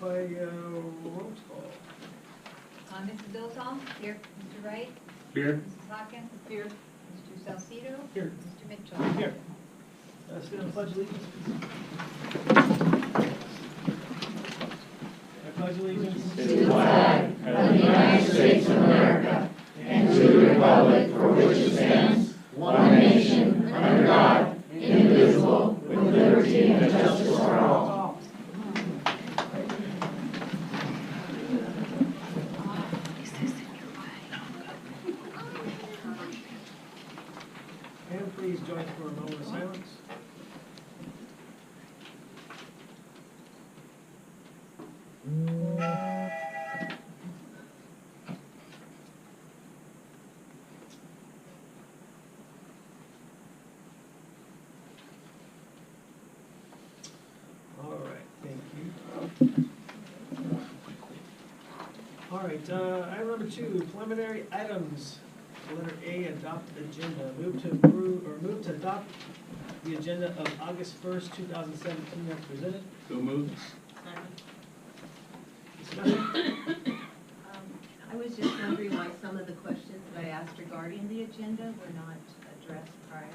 by roll call. Mrs. Bilton? Here. Mr. Wright? Here. Mrs. Hawkins? Here. Mr. Salcido? Here. Mr. Mitchell? Here. Stand on pledge allegiance. I pledge allegiance to the flag of the United States of America and to the republic for which it stands, one nation, under God, indivisible, with liberty and justice for all. And please join for a moment of silence. All right, thank you. All right, item number 2, preliminary items. Letter A, adopt agenda. Move to approve, or move to adopt the agenda of August 1st, 2017 as presented. So moved. Discussion? I was just wondering why some of the questions that I asked regarding the agenda were not addressed prior.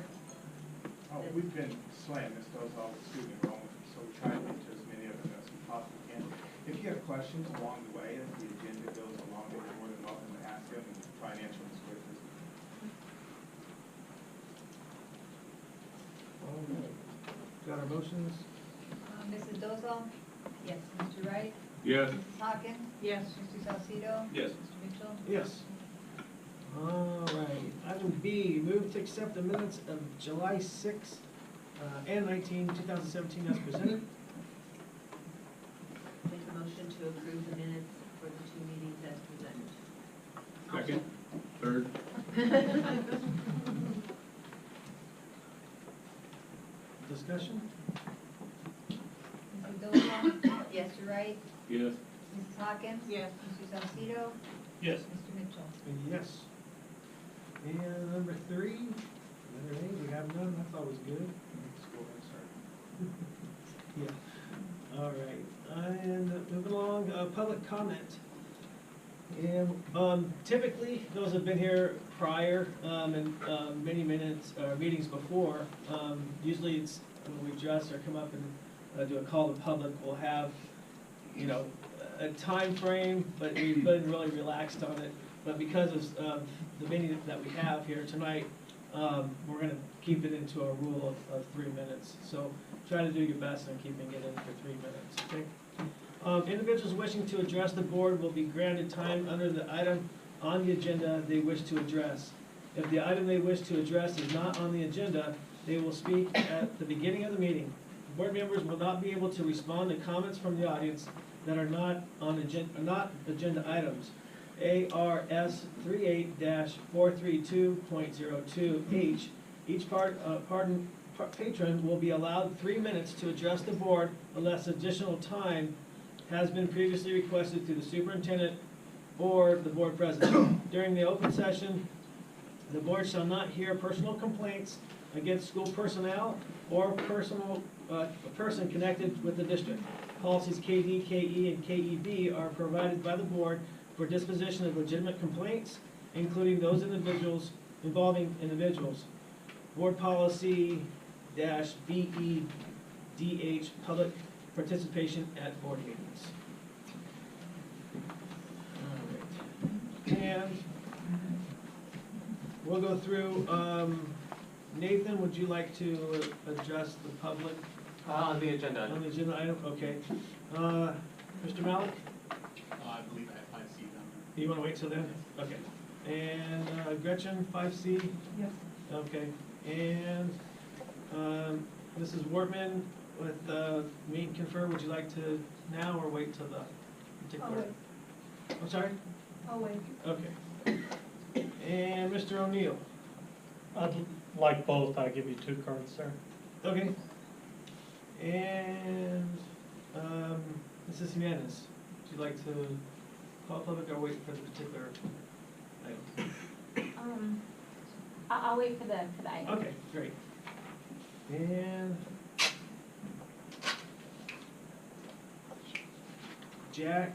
Oh, we've been slammed, this does all the student enrollment, so we try to get to as many of them as we possibly can. If you have questions along the way, as the agenda goes along, you're more than welcome to ask them and try and answer them as quickly. All right. Got our motions? Mrs. Dozal? Yes. Mr. Wright? Yes. Mrs. Hawkins? Yes. Mr. Salcido? Yes. Mr. Mitchell? Yes. All right. Item B, move to accept the minutes of July 6th and 2017 as presented. Make a motion to approve the minutes for the 2 meetings as presented. Second. Third. Discussion? Mrs. Dozal? Yes. Mr. Wright? Yes. Mrs. Hawkins? Yes. Mr. Salcido? Yes. Mr. Mitchell? Yes. And number 3, letter A, we have none, that's always good. Let's go ahead and start. Yeah. All right, and moving along, public comment. And typically, those have been here prior, and many meetings before. Usually it's when we dress or come up and do a call to public, we'll have, you know, a time frame, but we've been really relaxed on it. But because of the meeting that we have here tonight, we're gonna keep it into a rule of 3 minutes. So try to do your best in keeping it in for 3 minutes, okay? Individuals wishing to address the board will be granted time under the item on the agenda they wish to address. If the item they wish to address is not on the agenda, they will speak at the beginning of the meeting. Board members will not be able to respond to comments from the audience that are not on agenda items. ARS 38-432.02H. Each patron will be allowed 3 minutes to address the board unless additional time has been previously requested through the superintendent or the board president. During the open session, the board shall not hear personal complaints against school personnel or a person connected with the district. Policies KD, KE, and KEB are provided by the board for disposition of legitimate complaints, including those involving individuals. Board policy -BEDH, public participation at board meetings. All right. And we'll go through, Nathan, would you like to address the public? On the agenda. On the agenda item, okay. Mr. Malik? I believe I have 5C down You want to wait till then? Okay. And Gretchen, 5C? Yes. Okay. And Mrs. Wortman with meet and confer, would you like to now or wait till the particular? I'll wait. I'm sorry? I'll wait. Okay. And Mr. O'Neill? I'd like both. I'll give you 2 cards, sir. Okay. And Mrs. Jimenez, would you like to call public or wait for the particular item? I'll wait for the item. Okay, great. And Jack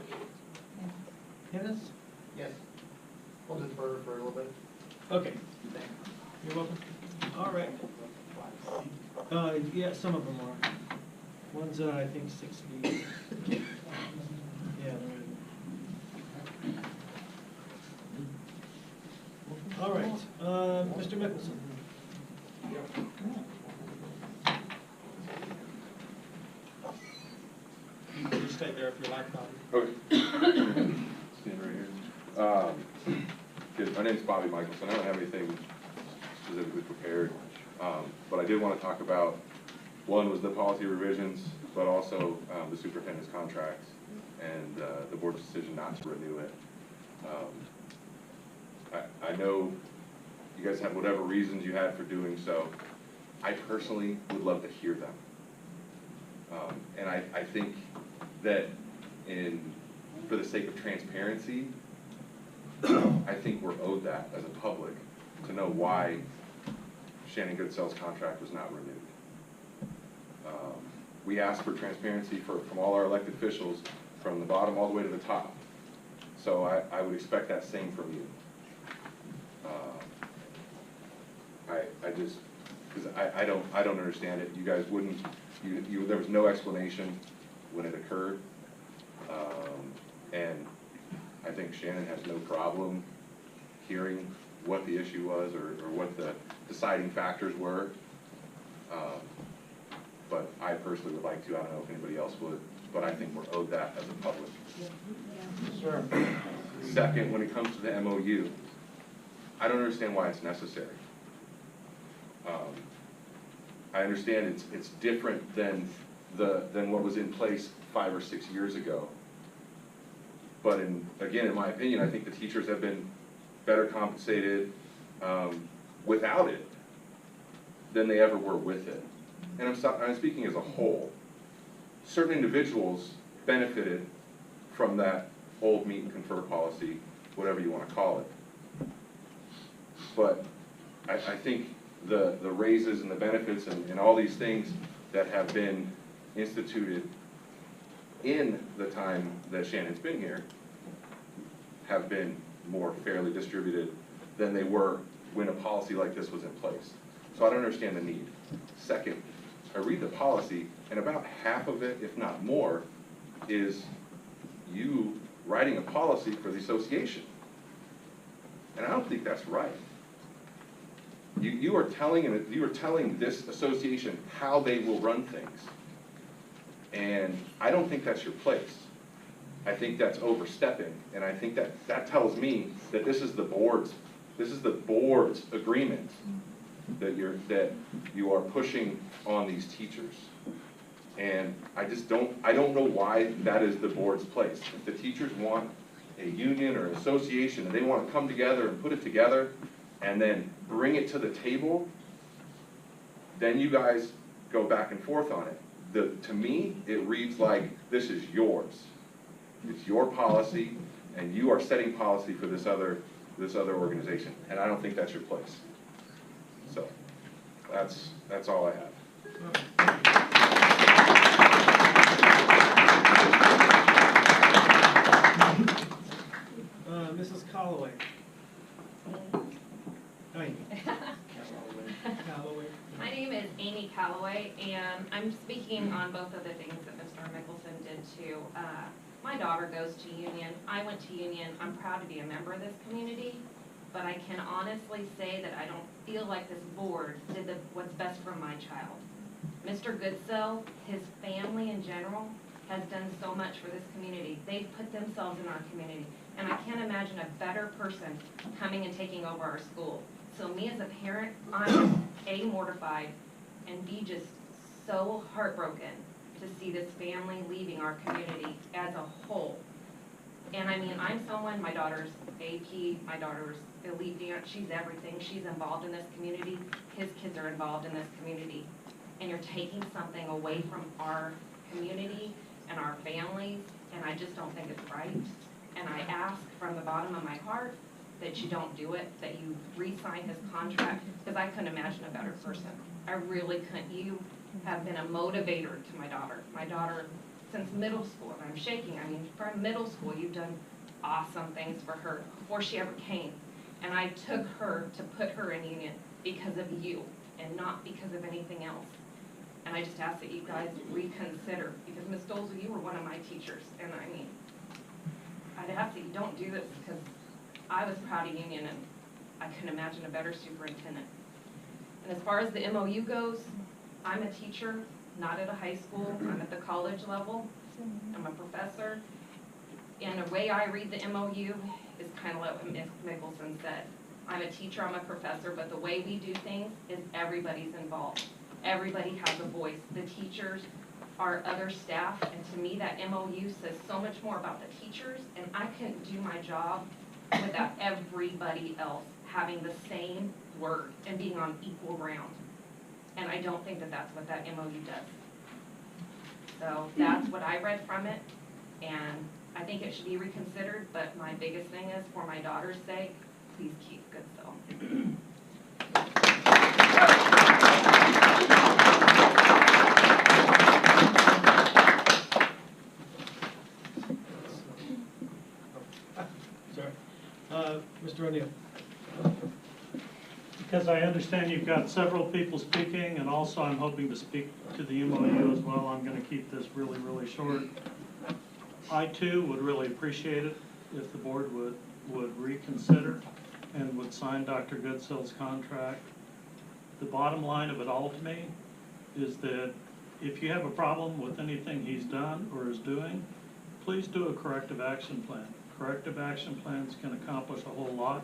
Hennis? Yes. We'll defer for a little bit. Okay, you're welcome. All right. Yeah, some of them are. One's, I think, 6 feet. Yeah. All right, Mr. Mickelson. You can just stay there if you like, Bobby. Okay. Stand right here. Good. My name's Bobby Michelson. I don't have anything specifically prepared, but I did want to talk about, one was the policy revisions, but also the superintendent's contract and the board's decision not to renew it. I know you guys have whatever reasons you had for doing so. I personally would love to hear them. And I think that for the sake of transparency, I think we're owed that as a public to know why Shannon Goodsell's contract was not renewed. We asked for transparency from all our elected officials, from the bottom all the way to the top. So I would expect that same from you. I just, because I don't understand it. You guys wouldn't, there was no explanation when it occurred. And I think Shannon has no problem hearing what the issue was or what the deciding factors were. But I personally would like to. I don't know if anybody else would, but I think we're owed that as a public. Sure. Second, when it comes to the MOU, I don't understand why it's necessary. I understand it's different than what was in place 5 or 6 years ago. But again, in my opinion, I think the teachers have been better compensated without it than they ever were with it. And I'm speaking as a whole. Certain individuals benefited from that old meet and confer policy, whatever you want to call it. But I think the raises and the benefits and all these things that have been instituted in the time that Shannon's been here have been more fairly distributed than they were when a policy like this was in place. So I don't understand the need. Second, I read the policy, and about half of it, if not more, is you writing a policy for the association. And I don't think that's right. You are telling this association how they will run things. And I don't think that's your place. I think that's overstepping, and I think that tells me that this is the board's agreement that you are pushing on these teachers. And I don't know why that is the board's place. If the teachers want a union or an association and they want to come together and put it together and then bring it to the table, then you guys go back and forth on it. To me, it reads like this is yours. It's your policy, and you are setting policy for this other organization, and I don't think that's your place. So that's all I have. Mrs. Calloway. Calloway. My name is Amy Calloway, and I'm speaking on both of the things that Mr. Mickelson did too. My daughter goes to Union. I went to Union. I'm proud to be a member of this community, but I can honestly say that I don't feel like this board did what's best for my child. Mr. Goodsell, his family in general, has done so much for this community. They've put themselves in our community, and I can't imagine a better person coming and taking over our school. So me as a parent, I'm A, mortified, and B, just so heartbroken to see this family leaving our community as a whole. And I mean, I'm someone, my daughter's AP, my daughter's elite dance, she's everything. She's involved in this community. His kids are involved in this community. And you're taking something away from our community and our families, and I just don't think it's right. And I ask from the bottom of my heart that you don't do it, that you re-sign his contract, because I couldn't imagine a better person. I really couldn't. You have been a motivator to my daughter. My daughter since middle school, and I'm shaking, I mean, from middle school, you've done awesome things for her before she ever came. And I took her to put her in union because of you and not because of anything else. And I just ask that you guys reconsider, because Ms. Dolzell, you were one of my teachers, and I mean, I'd ask that you don't do this, because I was proud of union and I couldn't imagine a better superintendent. And as far as the MOU goes, I'm a teacher, not at a high school, I'm at the college level, I'm a professor. And the way I read the MOU is kind of like what Ms. Mickelson said. I'm a teacher, I'm a professor, but the way we do things is everybody's involved. Everybody has a voice. The teachers, our other staff, and to me that MOU says so much more about the teachers, and I couldn't do my job without everybody else having the same word and being on equal ground. And I don't think that that's what that MOU does. So that's what I read from it, and I think it should be reconsidered, but my biggest thing is, for my daughter's sake, please keep Goodsell. Sorry. Mr. O'Neill. Because I understand you've got several people speaking, and also I'm hoping to speak to the MOU as well. I'm going to keep this really, really short. I too would really appreciate it if the board would reconsider and would sign Dr. Goodsell's contract. The bottom line of it all to me is that if you have a problem with anything he's done or is doing, please do a corrective action plan. Corrective action plans can accomplish a whole lot.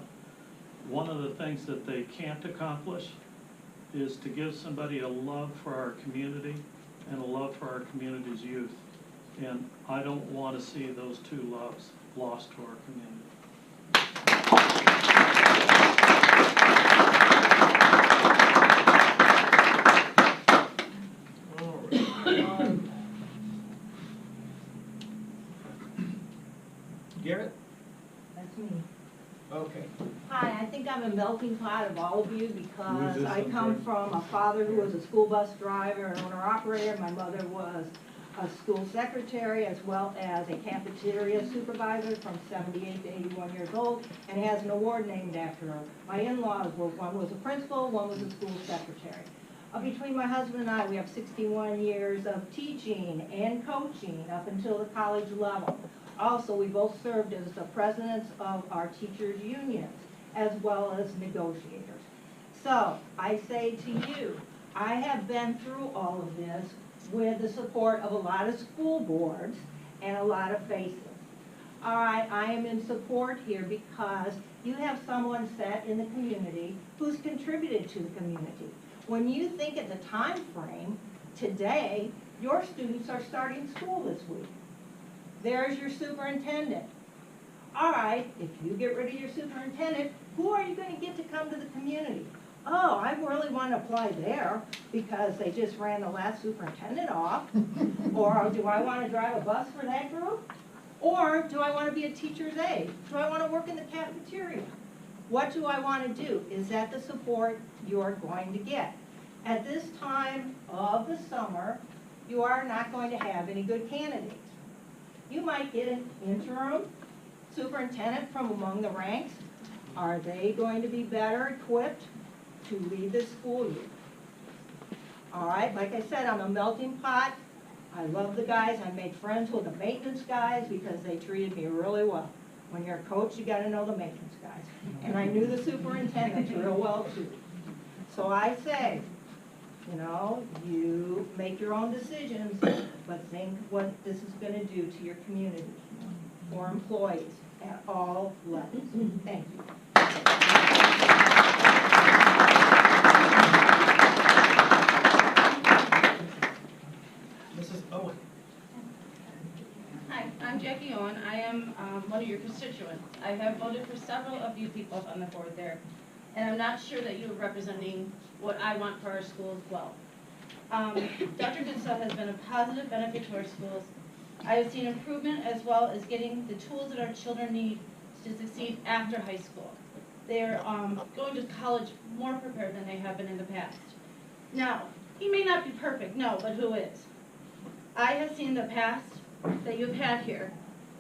One of the things that they can't accomplish is to give somebody a love for our community and a love for our community's youth. And I don't want to see those two loves lost to our community. Garrett? That's me. Okay. Hi, I think I'm a melting pot of all of you because Who's this I one come from? from a father who was a school bus driver and owner-operator. My mother was a school secretary as well as a cafeteria supervisor from 78 to 81 years old and has an award named after her. My in-laws were, one was a principal, one was a school secretary. Between my husband and I, we have 61 years of teaching and coaching up until the college level. Also, we both served as the presidents of our teachers' unions, as well as negotiators. So, I say to you, I have been through all of this with the support of a lot of school boards and a lot of faces. All right, I am in support here because you have someone set in the community who's contributed to the community. When you think of the time frame, today, your students are starting school this week. There's your superintendent. All right, if you get rid of your superintendent, who are you going to get to come to the community? Oh, I really want to apply there because they just ran the last superintendent off. Or do I want to drive a bus for that group? Or do I want to be a teacher's aide? Do I want to work in the cafeteria? What do I want to do? Is that the support you're going to get? At this time of the summer, you are not going to have any good candidates. You might get an interim superintendent from among the ranks. Are they going to be better equipped to lead this school year? All right, like I said, I'm a melting pot. I love the guys. I made friends with the maintenance guys because they treated me really well. When you're a coach, you got to know the maintenance guys. And I knew the superintendents real well too. So I say, you know, you make your own decisions, but think what this is going to do to your community for employees at all levels. Thank you. Mrs. Owen. Hi, I'm Jackie Owen. I am one of your constituents. I have voted for several of you people on the board there, and I'm not sure that you're representing what I want for our schools well. Dr. Goodsell has been a positive benefit to our schools. I have seen improvement as well as getting the tools that our children need to succeed after high school. They're going to college more prepared than they have been in the past. Now, he may not be perfect, no, but who is? I have seen the past that you've had here.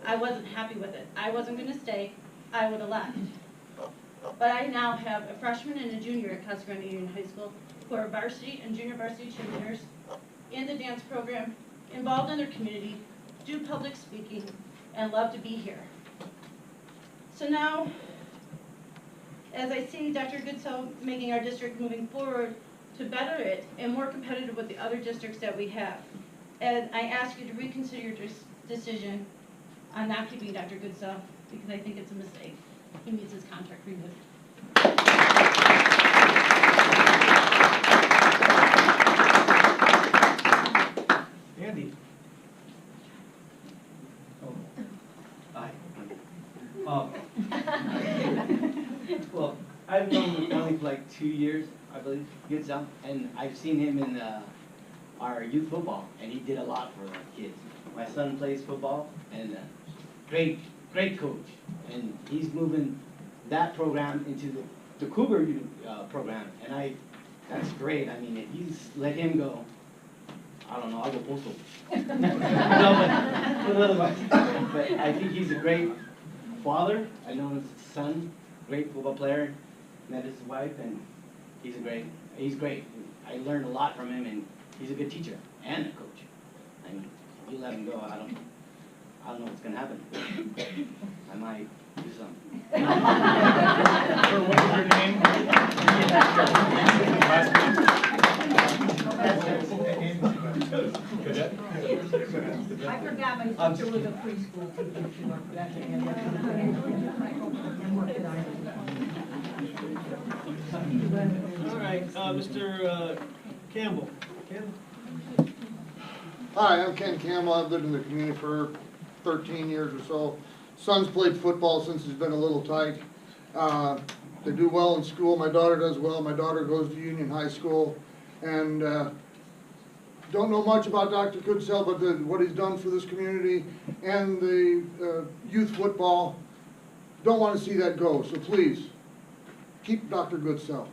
I wasn't happy with it. I wasn't gonna stay. I would have left. But I now have a freshman and a junior at Casa Grande Union High School who are varsity and junior varsity cheerleaders in the dance program, involved in their community, do public speaking, and love to be here. So now, as I see Dr. Goodsell making our district moving forward to better it and more competitive with the other districts that we have, and I ask you to reconsider your decision on not keeping Dr. Goodsell, because I think it's a mistake. He needs his contract renewed. Andy? Hi. Well, I've known him only for like 2 years, I believe, good some, and I've seen him in our youth football, and he did a lot for our kids. My son plays football, and great coach, and he's moving that program into the Cougar program, and that's great. I mean, if he's let him go, I don't know, I'll go postal. No, but otherwise, but I think he's a great father. I know his son, great football player, met his wife, and he's great. I learned a lot from him, and he's a good teacher and a coach. I mean, if you let him go, I don't know what's gonna happen. I might do something. Sir, what is your name? Last name? I forgot my sister was a preschool teacher. She worked for that and All right, Mr. Campbell. Ken? Hi, I'm Ken Campbell. I've lived in the community for 13 years or so. Son's played football since he's been a little tyke. They do well in school. My daughter does well. My daughter goes to Union High School. And don't know much about Dr. Goodsell, but what he's done for this community and the youth football, don't want to see that go. So please, keep Dr. Goodsell.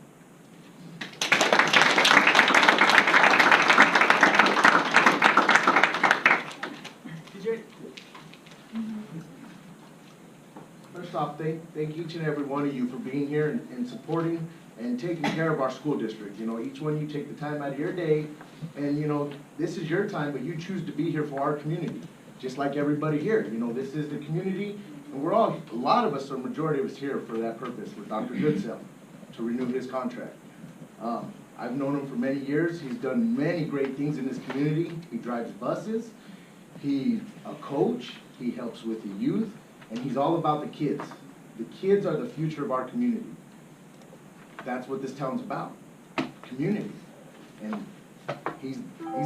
First off, thank each and every one of you for being here and supporting and taking care of our school district. You know, each one of you take the time out of your day, and you know, this is your time, but you choose to be here for our community, just like everybody here. You know, this is the community, and we're all, a lot of us, or majority of us here for that purpose, for Dr. Goodsell, to renew his contract. I've known him for many years. He's done many great things in this community. He drives buses, he's a coach, he helps with the youth, and he's all about the kids. The kids are the future of our community. That's what this town's about, community. And he's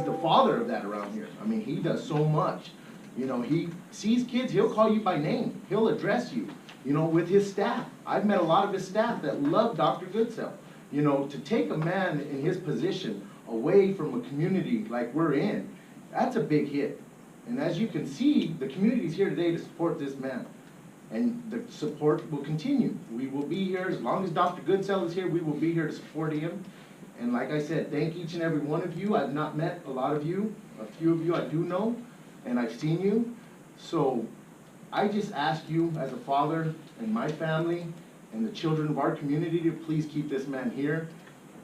the father of that around here. I mean, he does so much. You know, he sees kids, he'll call you by name. He'll address you, you know, with his staff. I've met a lot of his staff that love Dr. Goodsell. You know, to take a man in his position away from a community like we're in, that's a big hit. And as you can see, the community's here today to support this man. And the support will continue. We will be here, as long as Dr. Goodsell is here, we will be here to support him. And like I said, thank each and every one of you. I've not met a lot of you. A few of you I do know, and I've seen you. So I just ask you as a father and my family and the children of our community to please keep this man here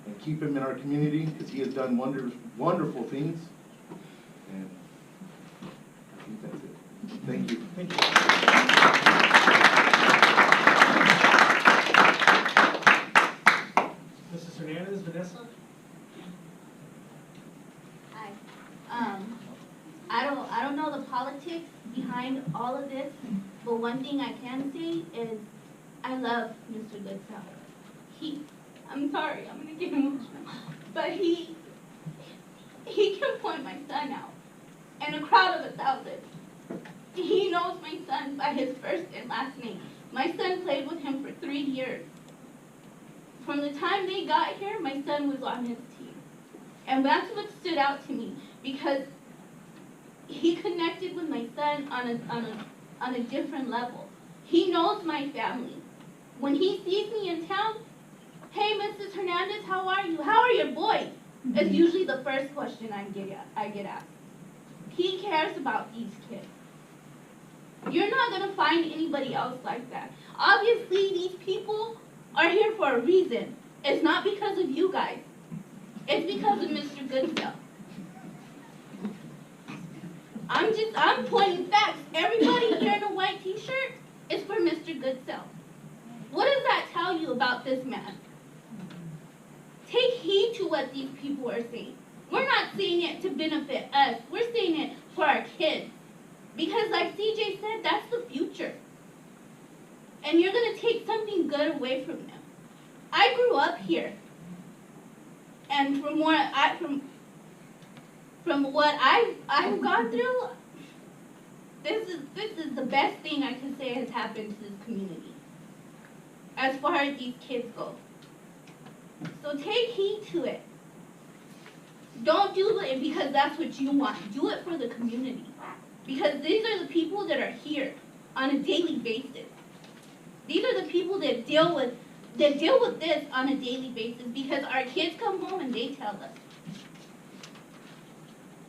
and keep him in our community, because he has done wonderful things. And I think that's it. Thank you. Thank you. Mrs. Hernandez, Vanessa? Hi. I don't know the politics behind all of this, but one thing I can say is I love Mr. Goodsell. I'm sorry, I'm gonna get emotional, but he can point my son out in a crowd of 1,000. He knows my son by his first and last name. My son played with him for 3 years. From the time they got here, my son was on his team. And that's what stood out to me, because he connected with my son on a different level. He knows my family. When he sees me in town, hey, Mrs. Hernandez, how are you? How are your boys? It's usually the first question I get asked. He cares about these kids. You're not gonna find anybody else like that. Obviously, these people are here for a reason. It's not because of you guys. It's because of Mr. Goodself. I'm pointing facts. Everybody here in a white t-shirt is for Mr. Goodself. What does that tell you about this man? Take heed to what these people are saying. We're not saying it to benefit us. We're saying it for our kids. Because like CJ said, that's the future. And you're gonna take something good away from them. I grew up here. And from what I've gone through, this is the best thing I can say has happened to this community. As far as these kids go. So take heed to it. Don't do it because that's what you want. Do it for the community. Because these are the people that are here on a daily basis. These are the people that deal with this on a daily basis because our kids come home and they tell us.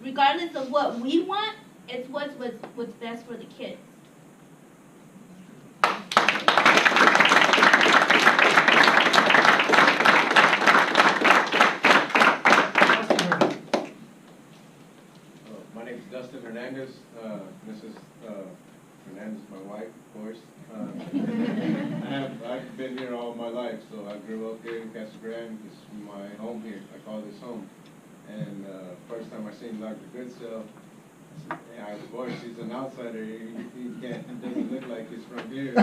Regardless of what we want, it's what's best for the kids. My name is Dustin Hernandez. Mrs. Hernandez is my wife, of course. I've been here all my life, so I grew up here in Casa Grande. This is my home here. I call this home. And first time I seen Dr. Goodself, I said, yeah, of course, he's an outsider. He doesn't look like he's from here.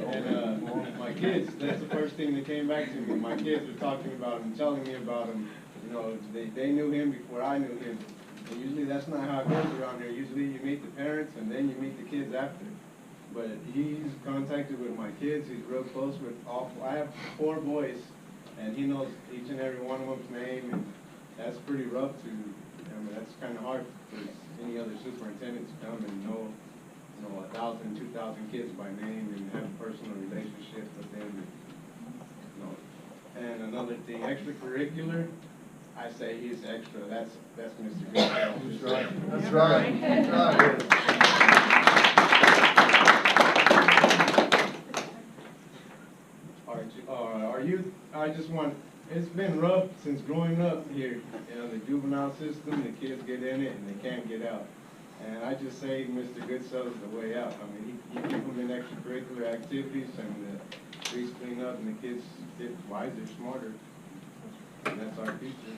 And my kids, that's the first thing that came back to me. My kids were talking about him, telling me about him. You know, they knew him before I knew him. And usually that's not how it goes around here. Usually you meet the parents and then you meet the kids after. But he's contacted with my kids. He's real close with all. I have 4 boys, and he knows each and every one of them's name, and that's pretty rough to. I mean, that's kind of hard for any other superintendent to come and know, 1,000, 2,000 kids by name and have a personal relationship with them. And another thing, extracurricular. I say he's extra. That's Mr. Goodself. That's right. That's right. That's right. Our youth, I just want, it's been rough since growing up here. The juvenile system, the kids get in it and they can't get out. And I just say Mr. Goodself is the way out. I mean, he keep them in extracurricular activities and the streets clean up and the kids get wiser, smarter. And that's our future.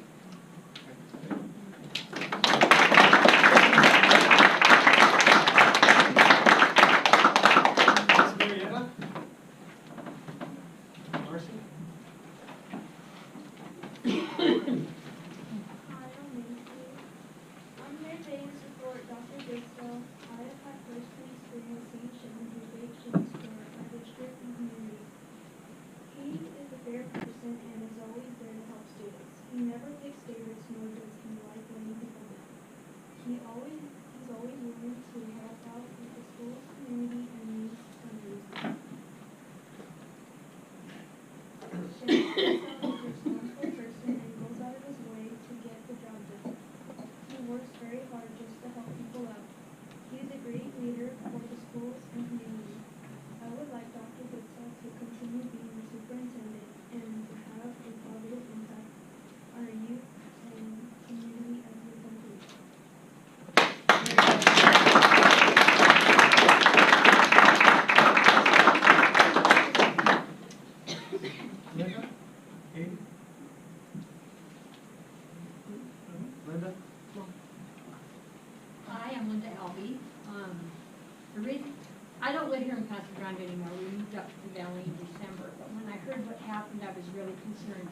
I don't live here in Casa Grande anymore. We moved up to the valley in December. But when I heard what happened, I was really concerned.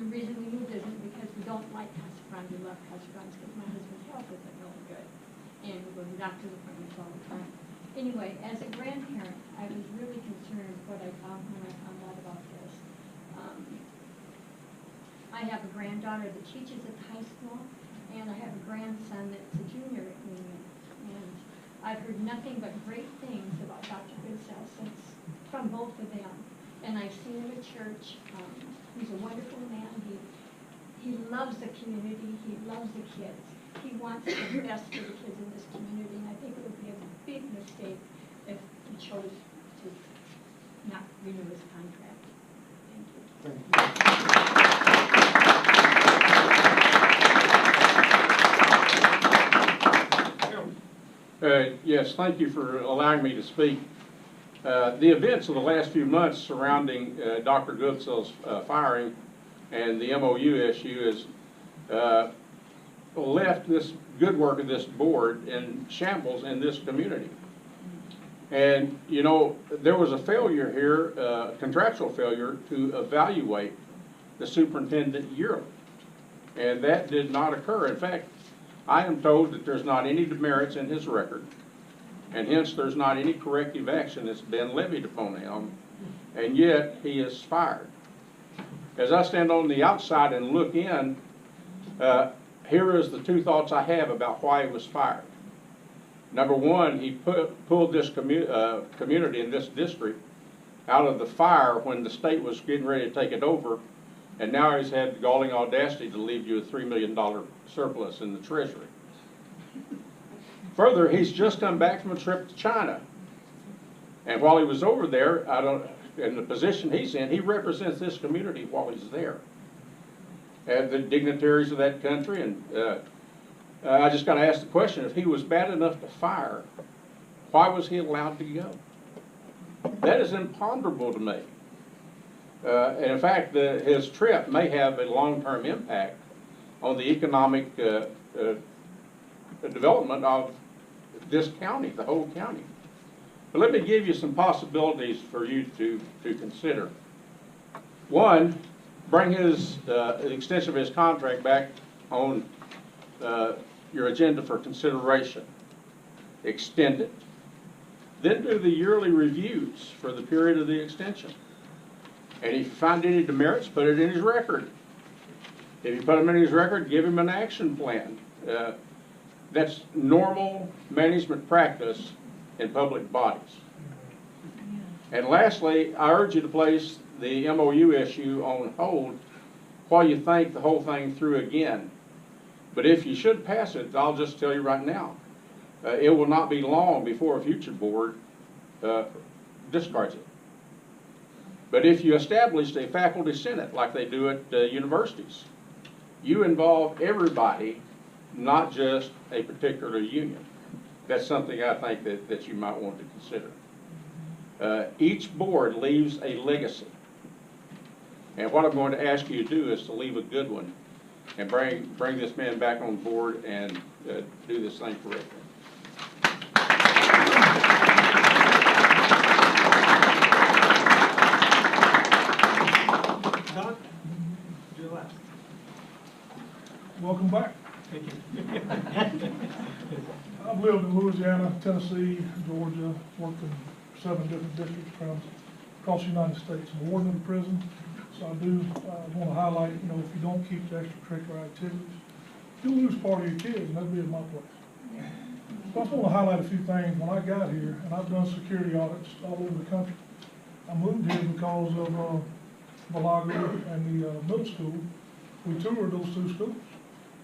The reason we moved isn't because we don't like Casa Grande. We love Casa Grande because my husband's health isn't really good. And we go to doctor's appointments all the time. Anyway, as a grandparent, I was really concerned what I found when I found out about this. I have a granddaughter that teaches at the high school, and I have a grandson that's a junior at Union. And I've heard nothing but great things about Dr. Goodself since from both of them. And I've seen him at church. He's a wonderful man. He loves the community. He loves the kids. He wants the best for the kids in this community. And I think it would be a big mistake if he chose to not renew his contract. Yes, thank you for allowing me to speak. The events of the last few months surrounding Dr. Goodsell's firing and the MOU issue has left this good work of this board in shambles in this community. And, you know, there was a failure here, contractual failure, to evaluate the superintendent yearly. And that did not occur. In fact, I am told that there's not any demerits in his record, and hence there's not any corrective action that's been levied upon him, and yet he is fired. As I stand on the outside and look in, here is the two thoughts I have about why he was fired. Number one, he pulled this community in this district out of the fire when the state was getting ready to take it over, and now he's had the galling audacity to leave you a $3 million surplus in the treasury. Further, he's just come back from a trip to China, and while he was over there, in the position he's in, he represents this community while he's there, and the dignitaries of that country. And I just got to ask the question: if he was bad enough to fire, why was he allowed to go? That is imponderable to me. And in fact, his trip may have a long-term impact on the economic development of this county, the whole county. But let me give you some possibilities for you to consider. One, bring the extension of his contract back on your agenda for consideration. Extend it. Then do the yearly reviews for the period of the extension. And if you find any demerits, put it in his record. If you put them in his record, give him an action plan. That's normal management practice in public bodies. And lastly, I urge you to place the MOU issue on hold while you think the whole thing through again. But if you should pass it, I'll just tell you right now, it will not be long before a future board discards it. But if you established a faculty senate like they do at universities, you involve everybody, not just a particular union. That's something I think that you might want to consider. Each board leaves a legacy. And what I'm going to ask you to do is to leave a good one and bring this man back on board and do this thing correctly. Don, do the last. Welcome back. Thank you. I've lived in Louisiana, Tennessee, Georgia, worked in 7 different districts across the United States. I'm a warden of the prison, so I do want to highlight, if you don't keep the extracurricular activities, you'll lose part of your kids, and that'd be at my place. So I just want to highlight a few things. When I got here, and I've done security audits all over the country, I moved here because of Valaga and the middle school. We toured those 2 schools.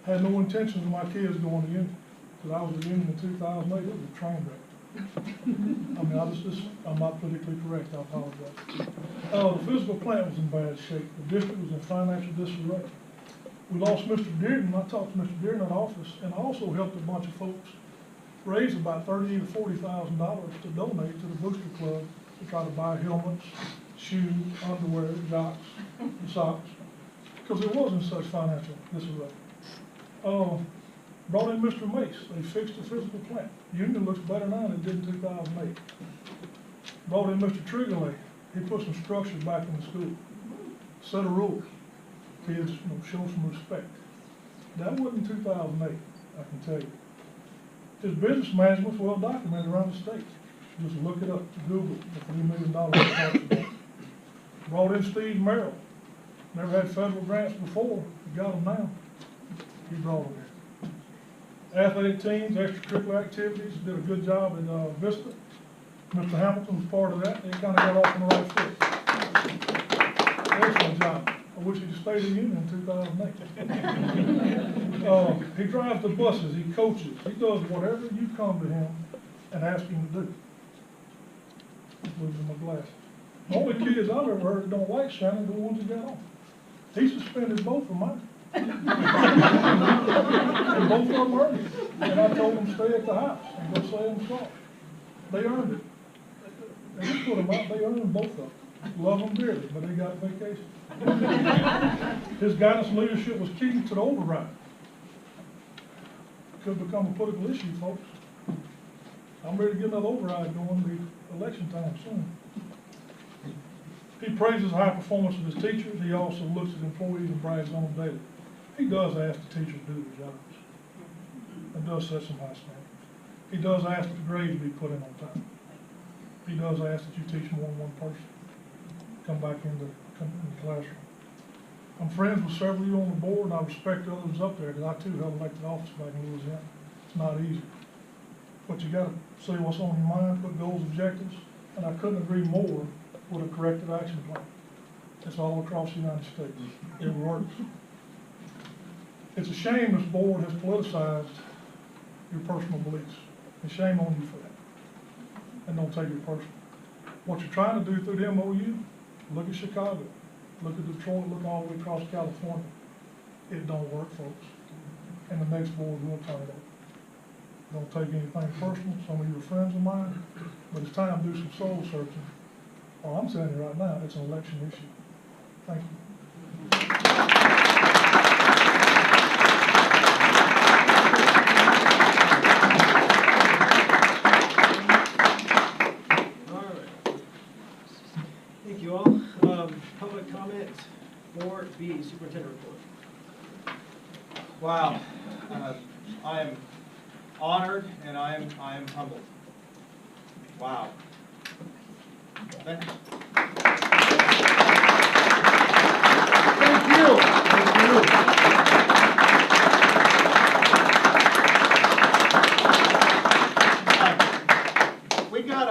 Had no intentions of my kids going to Union, because I was at Union in 2008. It was a train wreck. I mean, I'm not politically correct. I apologize. The physical plant was in bad shape. The district was in financial disarray. We lost Mr. Dearden. I talked to Mr. Dearden in office, and I also helped a bunch of folks raise about $30,000 to $40,000 to donate to the Booster Club to try to buy helmets, shoes, underwear, jocks, and socks, because it was in such financial disarray. Brought in Mr. Mace. They fixed the physical plant. Union looks better now than it did in 2008. Brought in Mr. Triggerley. He put some structure back in the school. Set a rule. Kids, show some respect. That wasn't in 2008, I can tell you. His business management's well documented around the state. Just look it up, Google, the $3 million he talks about. Brought in Steve Merrill. Never had federal grants before. He got them now. He brought them in. Athletic teams, extracurricular activities, did a good job in Vista. Mr. Hamilton was part of that, they kinda got off on the right foot. Excellent job. I wish he'd stayed in Union in 2008. He drives the buses, he coaches, he does whatever you come to him and ask him to do. Losing my glasses. The only kids I've ever heard that don't like Shannon are the ones that got on. He suspended both of mine. And both of them earned it. And I told them stay at the house and go say them sorry. They earned it. They didn't put them out, they earned both of them. Love them dearly, but they got vacation. His guidance and leadership was key to the override. Could become a political issue, folks. I'm ready to get another override going the election time soon. He praises the high performance of his teachers. He also looks at employees and brags on them daily. He does ask the teachers to do their jobs and does set some high standards. He does ask that the grades be put in on time. He does ask that you teach more than one person. Come back in the classroom. I'm friends with several of you on the board, and I respect others up there, because I too held elected office back in Louisiana. It's not easy. But you gotta say what's on your mind, put goals, objectives, and I couldn't agree more with a corrective action plan. It's all across the United States. It works. It's a shame this board has politicized your personal beliefs. And shame on you for that. And don't take it personal. What you're trying to do through the MOU, look at Chicago, look at Detroit, look all the way across California. It don't work, folks. And the next board will turn it over. Don't take anything personal. Some of you are friends of mine, but it's time to do some soul searching. Well, I'm telling you right now, it's an election issue. Thank you. All right. Thank you all. Public comment for B, superintendent report. Wow. I am honored and I am humbled. Wow. Thank you. We got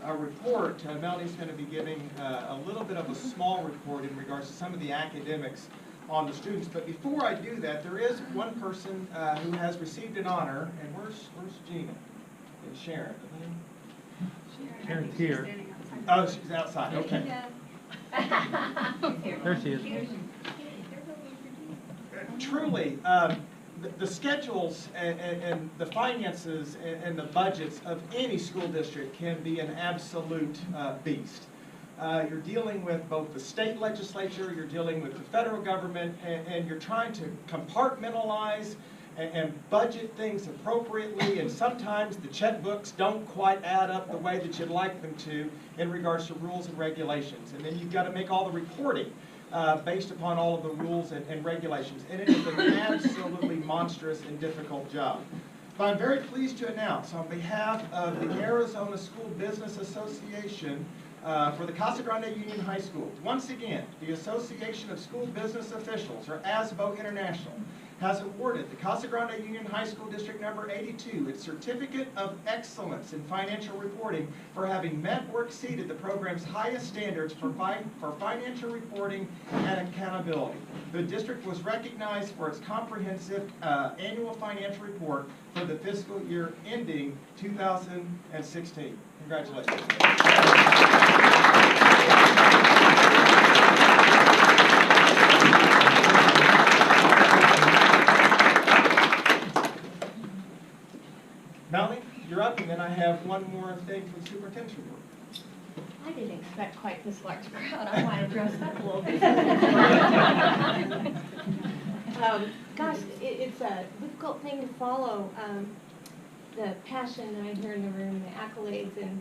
a report. Melanie's going to be giving a little bit of a small report in regards to some of the academics on the students. But before I do that, there is one person who has received an honor, and where's Gina? And Sharon. Sharon's here. Oh, she's outside. Okay. There she is. Truly, the schedules and the finances and the budgets of any school district can be an absolute beast. You're dealing with both the state legislature, you're dealing with the federal government, and you're trying to compartmentalize and budget things appropriately, and sometimes the checkbooks don't quite add up the way that you'd like them to in regards to rules and regulations. And then you've got to make all the reporting based upon all of the rules and regulations. And it is an absolutely monstrous and difficult job. But I'm very pleased to announce on behalf of the Arizona School Business Association for the Casa Grande Union High School, once again, the Association of School Business Officials, or ASBO International, has awarded the Casa Grande Union High School District Number 82 its Certificate of Excellence in Financial Reporting for having met or exceeded the program's highest standards for financial reporting and accountability. The district was recognized for its comprehensive annual financial report for the fiscal year ending 2016. Congratulations. Melanie, you're up, and then I have one more thing from the superintendent's report. I didn't expect quite this large crowd. I might have dressed up a little bit. Gosh, it's a difficult thing to follow. The passion that I hear in the room, the accolades, and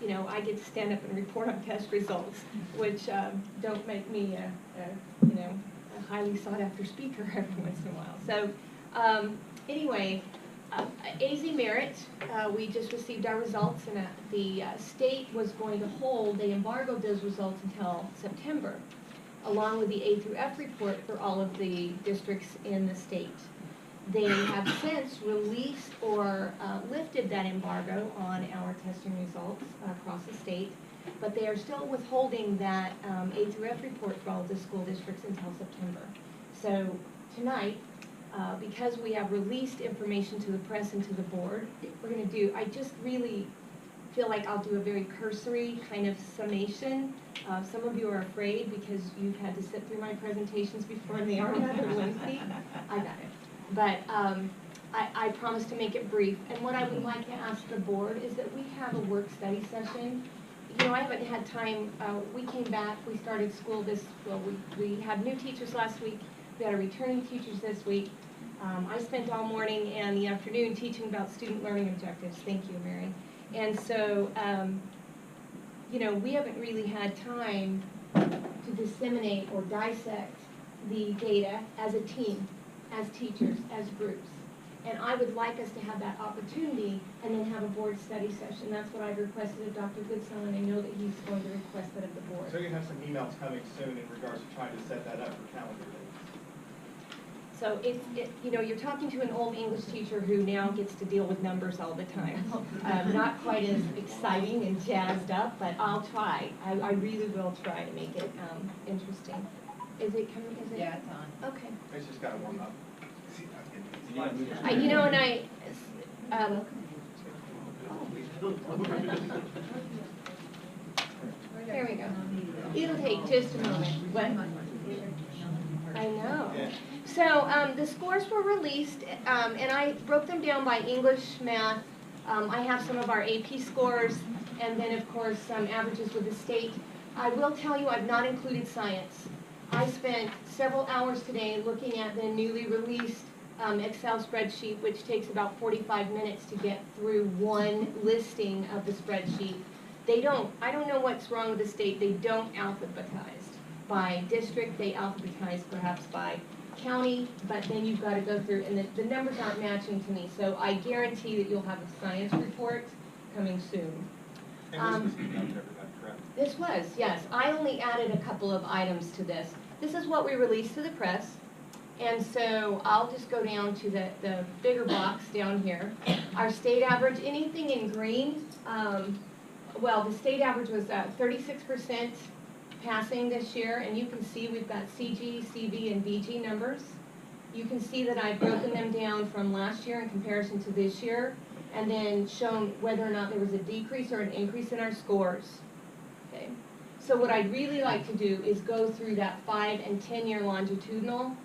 you know, I get to stand up and report on test results, which don't make me a highly sought after speaker every once in a while. So anyway. AZ Merit, we just received our results, and the state was going to hold, they embargoed those results until September, along with the A through F report for all of the districts in the state. They have since released or lifted that embargo on our testing results across the state, but they are still withholding that A through F report for all of the school districts until September. So tonight, because we have released information to the press and to the board, we're going to do, I just really feel like I'll do a very cursory kind of summation. Some of you are afraid because you've had to sit through my presentations before and they are rather lengthy. I got it. But I promise to make it brief. And what I would like to ask the board is that we have a work study session. You know, I haven't had time. We came back, we started school we had new teachers last week. We had our returning teachers this week. I spent all morning and the afternoon teaching about student learning objectives. Thank you, Mary. And so, you know, we haven't really had time to disseminate or dissect the data as a team, as teachers, as groups. And I would like us to have that opportunity and then have a board study session. That's what I've requested of Dr. Goodson, and I know that he's going to request that of the board. So you have some emails coming soon in regards to trying to set that up for calendar dates. So you know, you're talking to an old English teacher who now gets to deal with numbers all the time. Not quite as exciting and jazzed up, but I'll try. I really will try to make it interesting. Is it coming? Is it? Yeah, it's on. Okay. It's just gotta warm up. You know, and I, there we go. It'll take just a moment. What? I know. So the scores were released, and I broke them down by English, math. I have some of our AP scores, and then of course some averages with the state. I will tell you I've not included science. I spent several hours today looking at the newly released Excel spreadsheet, which takes about 45 minutes to get through one listing of the spreadsheet. I don't know what's wrong with the state, they don't alphabetize by district, they alphabetize perhaps by county, but then you've got to go through, and the numbers aren't matching to me, so I guarantee that you'll have a science report coming soon. And this was emailed to everybody, correct? This was, yes. I only added a couple of items to this. This is what we released to the press. And so I'll just go down to the bigger box down here. Our state average, anything in green, well, the state average was 36% passing this year, and you can see we've got CG, CV, and VG numbers. You can see that I've broken them down from last year in comparison to this year, and then shown whether or not there was a decrease or an increase in our scores. Okay. So what I'd really like to do is go through that 5 and 10-year longitudinal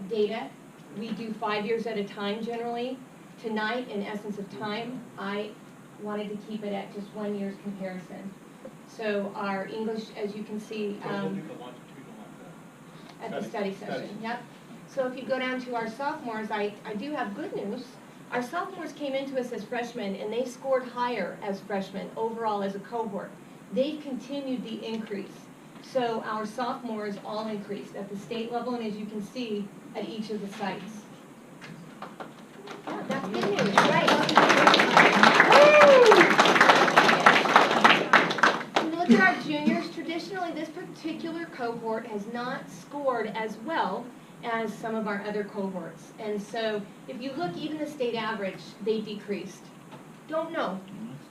data. We do 5 years at a time generally. Tonight, in essence of time, I wanted to keep it at just 1 year's comparison. So our English, as you can see, at the study session. Yep. So if you go down to our sophomores, I do have good news. Our sophomores came into us as freshmen, and they scored higher as freshmen overall as a cohort. They've continued the increase. So our sophomores all increased at the state level, and as you can see, at each of the sites. Yeah, that's good news, right? When you look at our juniors, traditionally this particular cohort has not scored as well as some of our other cohorts. And so if you look, even the state average, they decreased. Don't know.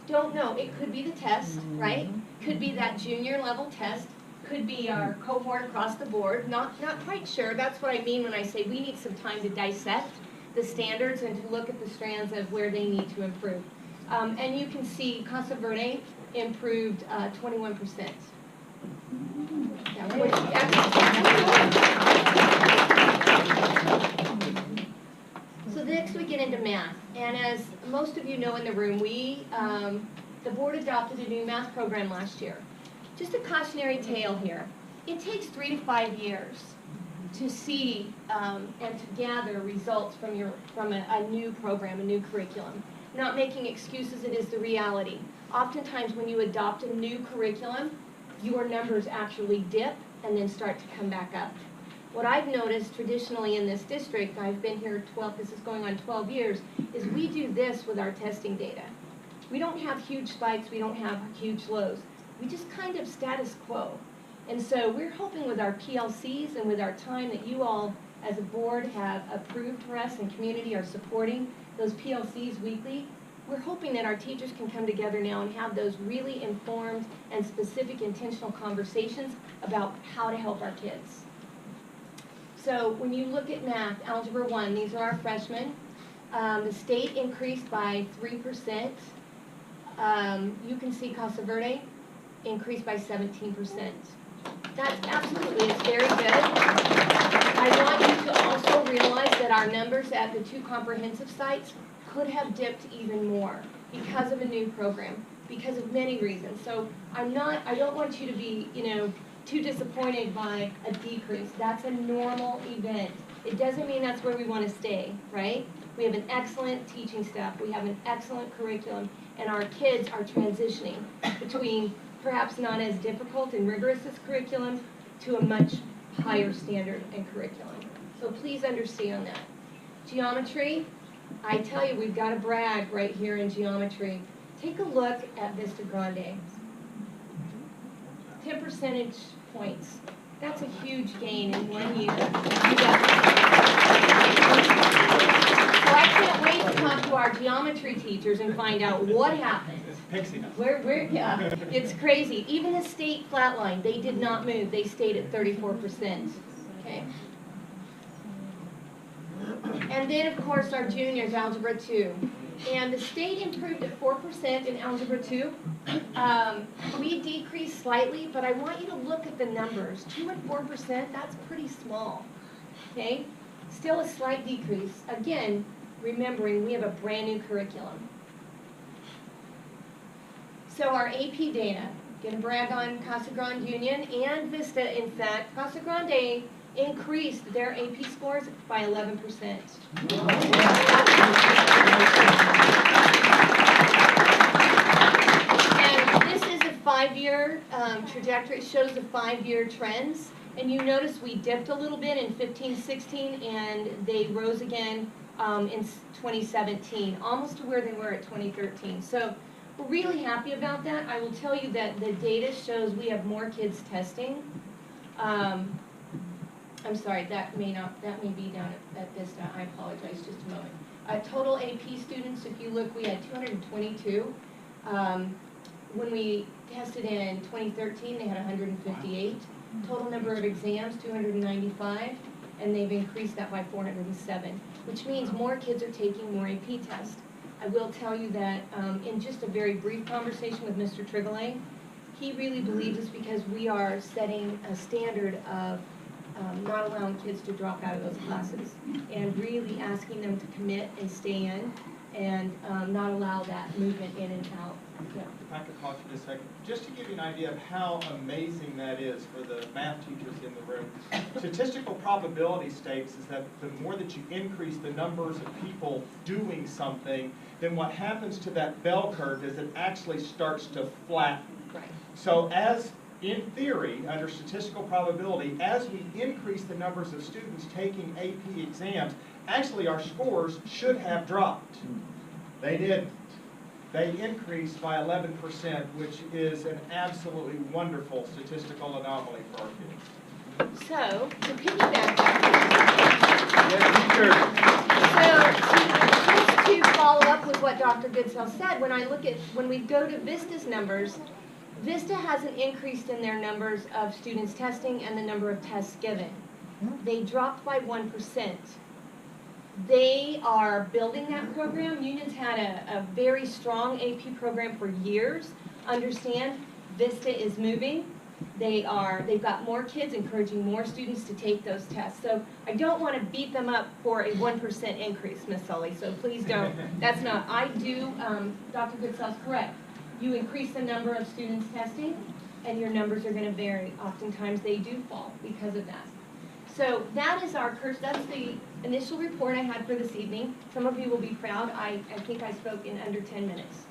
Don't know. It could be the test, right? Could be that junior level test. Could be our cohort across the board. Not quite sure. That's what I mean when I say we need some time to dissect the standards and to look at the strands of where they need to improve. And you can see Casa Verde improved 21%. So next we get into math. And as most of you know in the room, the board adopted a new math program last year. Just a cautionary tale here. It takes 3 to 5 years to see and to gather results from a new program, a new curriculum. Not making excuses, it is the reality. Oftentimes when you adopt a new curriculum, your numbers actually dip and then start to come back up. What I've noticed traditionally in this district, I've been here this is going on 12 years, is we do this with our testing data. We don't have huge spikes, we don't have huge lows. We just kind of status quo. And so we're hoping with our PLCs and with our time that you all as a board have approved for us and community are supporting those PLCs weekly, we're hoping that our teachers can come together now and have those really informed and specific intentional conversations about how to help our kids. So when you look at math, Algebra 1, these are our freshmen. The state increased by 3%. You can see Casa Verde increased by 17%. That's absolutely, it's very good. I want you to also realize that our numbers at the 2 comprehensive sites could have dipped even more because of a new program, because of many reasons. So I don't want you to be, too disappointed by a decrease. That's a normal event. It doesn't mean that's where we want to stay, right? We have an excellent teaching staff, we have an excellent curriculum, and our kids are transitioning between perhaps not as difficult and rigorous as curriculum to a much higher standard and curriculum. So please understand that. Geometry, I tell you, we've got to brag right here in geometry. Take a look at Vista Grande. 10 percentage points. That's a huge gain in 1 year. So I can't wait to talk to our geometry teachers and find out what happened. Pixie dust. It's crazy. Even the state flatline, they did not move. They stayed at 34%. Okay. And then, of course, our juniors, Algebra 2. And the state improved at 4% in Algebra 2. We decreased slightly, but I want you to look at the numbers. 2 and 4%, that's pretty small. Okay? Still a slight decrease. Again, remembering we have a brand new curriculum. So our AP data, gonna brag on Casa Grande Union and Vista. In fact, Casa Grande increased their AP scores by 11%. And this is a 5-year trajectory. It shows the 5-year trends. And you notice we dipped a little bit in 15-16, and they rose again in 2017, almost to where they were at 2013. So we're really happy about that. I will tell you that the data shows we have more kids testing. I'm sorry, that may be down at Vista. I apologize, just a moment. Total AP students, if you look, we had 222. When we tested in 2013, they had 158. Total number of exams, 295, and they've increased that by 407, which means more kids are taking more AP tests. I will tell you that in just a very brief conversation with Mr. Trigolay, he really believes it's because we are setting a standard of not allowing kids to drop out of those classes and really asking them to commit and stay in and not allow that movement in and out. Yeah. If I could pause for just a second, just to give you an idea of how amazing that is for the math teachers in the room. Statistical probability states is that the more that you increase the numbers of people doing something, then what happens to that bell curve is it actually starts to flatten. Right. So as in theory, under statistical probability, as we increase the numbers of students taking AP exams, actually our scores should have dropped. They didn't. They increased by 11%, which is an absolutely wonderful statistical anomaly for our kids. So, to piggyback just to follow up with what Dr. Goodsell said, when we go to Vista's numbers, Vista hasn't increased in their numbers of students testing and the number of tests given. They dropped by 1%. They are building that program. Union's had a very strong AP program for years. Understand, Vista is moving. They've got more kids, encouraging more students to take those tests. So I don't want to beat them up for a 1% increase, Miss Sully, so please don't. That's not, I do, Dr. Goodsell's correct. You increase the number of students testing, and your numbers are going to vary. Oftentimes they do fall because of that. So that is that's the initial report I had for this evening. Some of you will be proud. I think I spoke in under 10 minutes.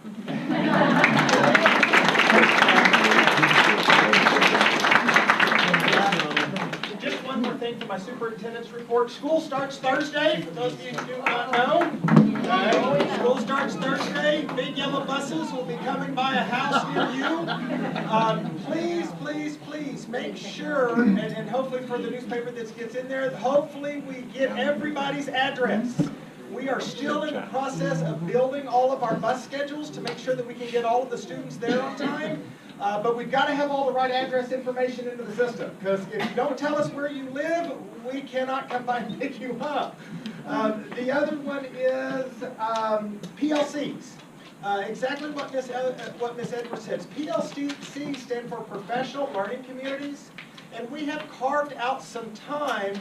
Just one more thing for my superintendent's report. School starts Thursday, for those of you who do not know. Okay, school starts Thursday, big yellow buses will be coming by a house near you. Please, please, please, make sure, and hopefully for the newspaper that gets in there, hopefully we get everybody's address. We are still in the process of building all of our bus schedules to make sure that we can get all of the students there on time. But we've got to have all the right address information into the system, because if you don't tell us where you live, we cannot come by and pick you up. The other one is PLCs. Exactly what Ms. Edwards says. PLCs stand for Professional Learning Communities, and we have carved out some time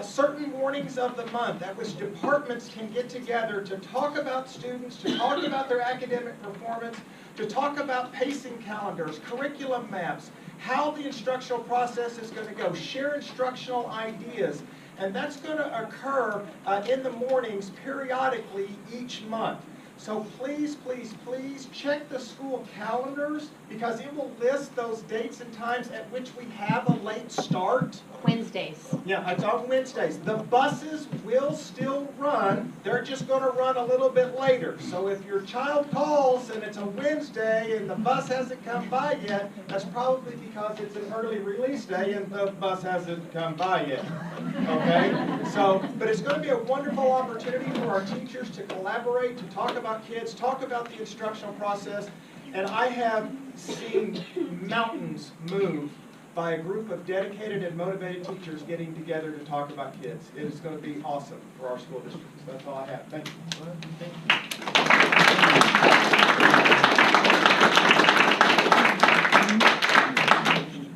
certain mornings of the month at which departments can get together to talk about students, to talk about their academic performance, to talk about pacing calendars, curriculum maps, how the instructional process is going to go, share instructional ideas. And that's going to occur in the mornings periodically each month. So please, please, please check the school calendars, because it will list those dates and times at which we have a late start. Wednesdays. Yeah, it's on Wednesdays. The buses will still run. They're just going to run a little bit later. So if your child calls and it's a Wednesday and the bus hasn't come by yet, that's probably because it's an early release day and the bus hasn't come by yet. Okay? So, but it's going to be a wonderful opportunity for our teachers to collaborate, to talk about kids, talk about the instructional process. And I have seen mountains move by a group of dedicated and motivated teachers getting together to talk about kids. It is going to be awesome for our school districts. That's all I have. Thank you.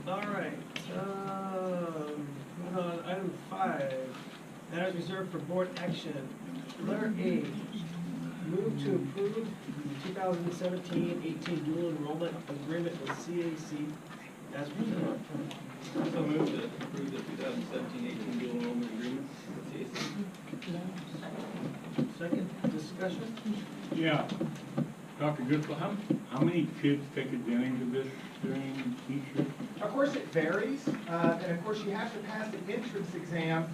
All right, moving on, item 5, matters reserved for board action. Letter A, move to approve the 2017-18 dual enrollment agreement with CAC as presented. So move to approve the 2017-18 dual enrollment agreement with CAC. Second, discussion? Yeah. Dr. Goodwill, how many kids take advantage of this during each year? Of course, it varies, and of course, you have to pass the entrance exam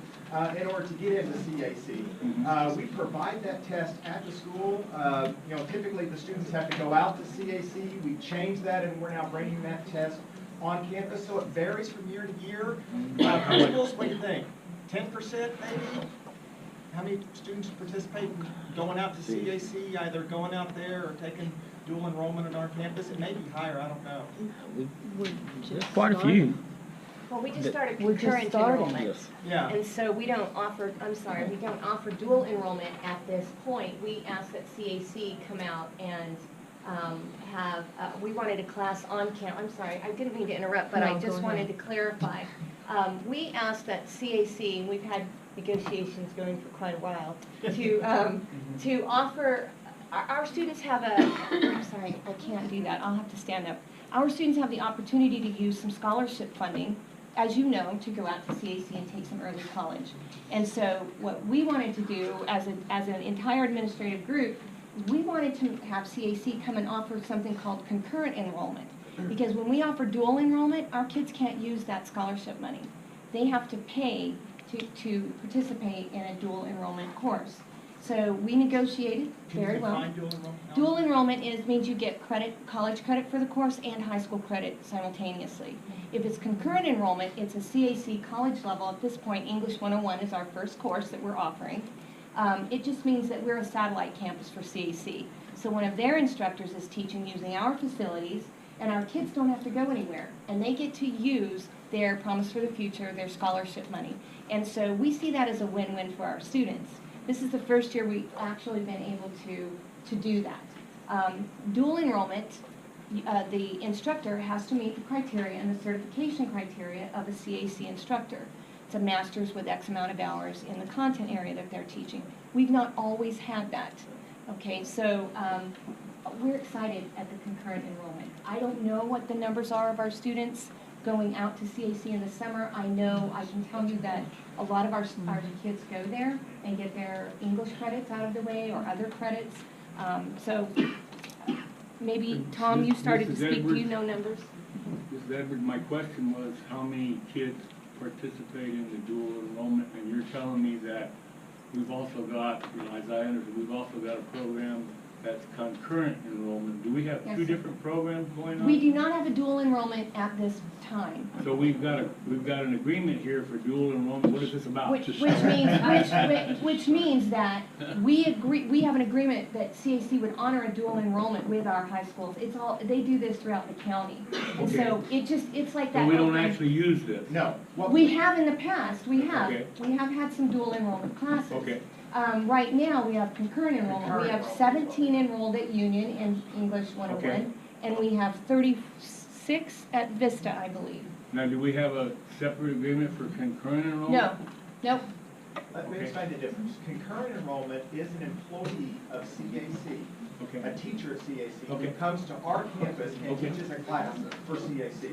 in order to get into CAC. We provide that test at the school. You know, typically the students have to go out to CAC. We changed that, and we're now bringing that test on campus, so it varies from year to year. Principals, what do you think? 10% maybe? How many students participate in going out to CAC, either going out there or taking dual enrollment at our campus? It may be higher, I don't know. Quite a few. Well, we just started We're just concurrent starting. enrollment. Yeah. And so we don't offer, we don't offer dual enrollment at this point. We ask that CAC come out and we wanted a class on campus. I'm sorry, I didn't mean to interrupt, but No, I go just ahead. wanted to clarify. We asked that CAC, and we've had negotiations going for quite a while, to offer, our students have I'm sorry, I can't do that, I'll have to stand up. Our students have the opportunity to use some scholarship funding, as you know, to go out to CAC and take some early college. And so what we wanted to do as an entire administrative group, we wanted to have CAC come and offer something called concurrent enrollment. Because when we offer dual enrollment, our kids can't use that scholarship money. They have to pay to participate in a dual enrollment course. So we negotiated very well. Can you define dual enrollment? Dual enrollment means you get college credit for the course and high school credit simultaneously. If it's concurrent enrollment, it's a CAC college level. At this point, English 101 is our first course that we're offering. It just means that we're a satellite campus for CAC. So one of their instructors is teaching using our facilities, and our kids don't have to go anywhere. And they get to use their Promise for the Future, their scholarship money. And so we see that as a win-win for our students. This is the first year we've actually been able to do that. Dual enrollment, the instructor has to meet the criteria and the certification criteria of a CAC instructor. It's a master's with X amount of hours in the content area that they're teaching. We've not always had that. Okay, so we're excited at the concurrent enrollment. I don't know what the numbers are of our students going out to CAC in the summer. I can tell you that a lot of our kids go there and get their English credits out of the way or other credits. So maybe, Tom, you started to speak. Do you know numbers? Mrs. Edwards, my question was how many kids participate in the dual enrollment, and you're telling me that we've also got, as I understand, we've also got a program that's concurrent enrollment. Do we have Yes, two sir. different programs going on? We do not have a dual enrollment at this time. So we've got an agreement here for dual enrollment. What is this about? Which means that we have an agreement that CAC would honor a dual enrollment with our high schools. It's all, they do this throughout the county. And so it's like that. So we don't open- actually use this? No. We have in the past, we have. Okay. We have had some dual enrollment classes. Okay. Right now, we have concurrent enrollment. We have 17 enrolled at Union in English 101, Okay. and we have 36 at Vista, I believe. Now, do we have a separate agreement for concurrent enrollment? No, nope. Let me explain the difference. Concurrent enrollment is an employee of CAC, Okay. a teacher at CAC, Okay. who comes to our campus and Okay. teaches a class for CAC.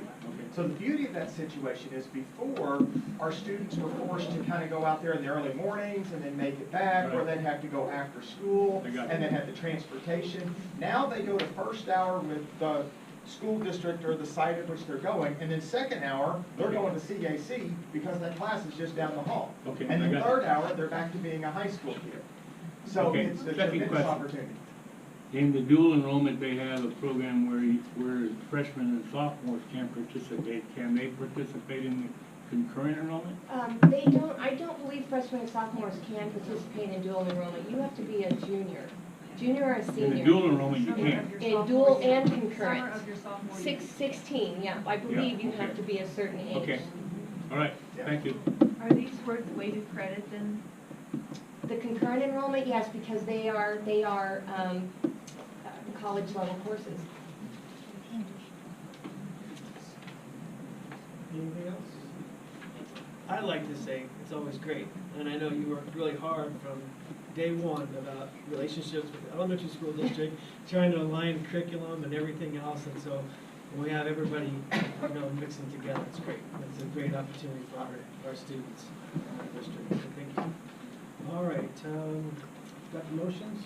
So the beauty of that situation is before, our students were forced to kind of go out there in the early mornings and then make it back, or Right. they'd have to go after school, I got and you. then have the transportation. Now they go to first hour with the school district or the site at which they're going, and then second hour, they're going to CAC because that class is just down the hall. Okay, And I then got third hour, they're back to being a high school kid. So Okay, it's a second tremendous question. opportunity. In the dual enrollment, they have a program where freshmen and sophomores can participate. Can they participate in the concurrent enrollment? I don't believe freshmen and sophomores can participate in dual enrollment. You have to be a junior or a senior. In the dual enrollment, you can. In dual and concurrent. Summer of your sophomore year. 16, yeah. I believe you have okay. to be a certain age. Okay, all right, thank you. Are these worth weighted credit then? The concurrent enrollment, yes, because they are college level courses. Anything else? I like to say it's always great, and I know you worked really hard from day one about relationships with the elementary school district, trying to align curriculum and everything else, and so when we have everybody, mixing together, it's great. It's a great opportunity for our students in our district, so thank you. All right, got the motions?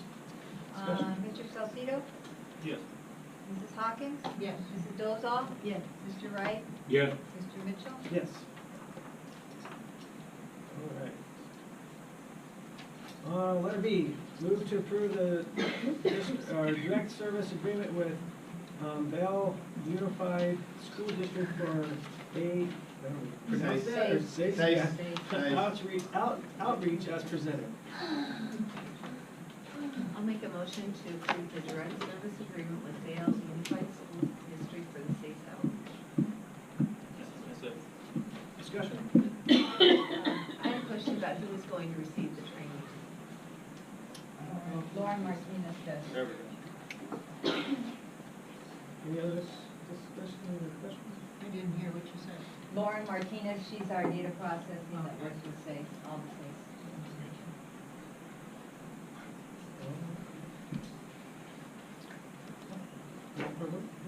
Discussion? Mr. Salcido? Yes. Mrs. Hawkins? Yes. Mrs. Dolzall? Yes. Mr. Wright? Yes. Mr. Mitchell? Yes. All right. Letter B, move to approve the direct service agreement with Bell Unified School District for pronounce that, or Safe. yeah. Safe. Outreach as presented. I'll make a motion to approve the direct service agreement with Vale Unified School District for the safe house. Discussion. I have a question about who is going to receive the training. Lauren Martinez does. There we go. Any other discussion or questions? I didn't hear what you said. Lauren Martinez, she's our data processing that works with safe, all the safe.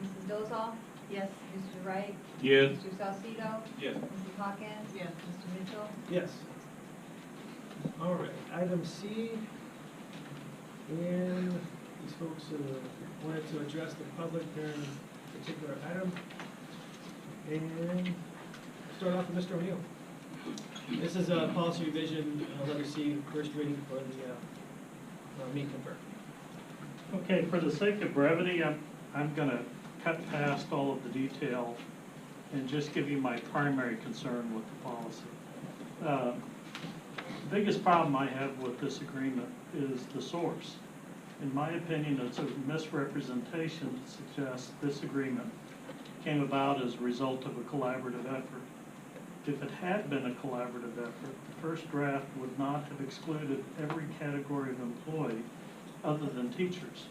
Mrs. Dolzall? Yes. Mr. Wright? Yes. Mr. Salcido? Yes. Mrs. Hawkins? Yes. Mr. Mitchell? Yes. All right, item C. And these folks wanted to address the public during a particular item. And start off with Mr. O'Neill. This is a policy revision, letter C, first reading for the meet convert. Okay, for the sake of brevity, I'm gonna cut past all of the detail and just give you my primary concern with the policy. The biggest problem I have with this agreement is the source. In my opinion, it's a misrepresentation to suggest this agreement came about as a result of a collaborative effort. If it had been a collaborative effort, the first draft would not have excluded every category of employee other than teachers.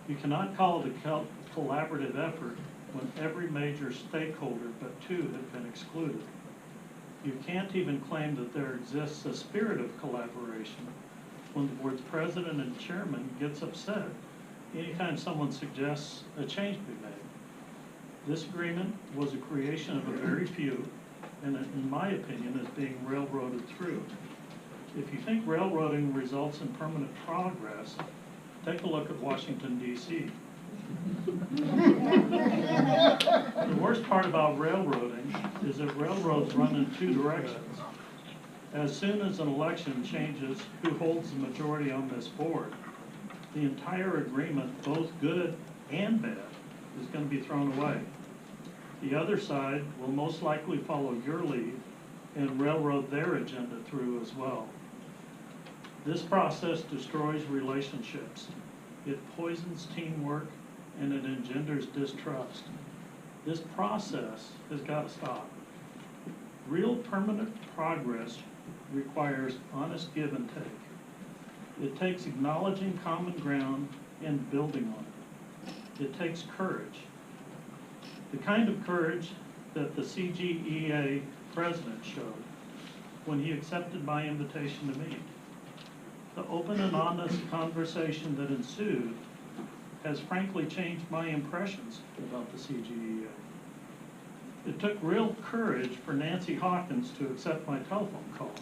You cannot call it a collaborative effort when every major stakeholder but two have been excluded. You can't even claim that there exists a spirit of collaboration when the board's president and chairman gets upset anytime someone suggests a change be made. This agreement was a creation of a very few, and in my opinion, is being railroaded through. If you think railroading results in permanent progress, take a look at Washington, D.C. The worst part about railroading is that railroads run in two directions. As soon as an election changes who holds the majority on this board, the entire agreement, both good and bad, is going to be thrown away. The other side will most likely follow your lead and railroad their agenda through as well. This process destroys relationships. It poisons teamwork and it engenders distrust. This process has got to stop. Real permanent progress requires honest give and take. It takes acknowledging common ground and building on it. It takes courage. The kind of courage that the CGEA president showed when he accepted my invitation to meet. The open and honest conversation that ensued has frankly changed my impressions about the CGEA. It took real courage for Nancy Hawkins to accept my telephone call.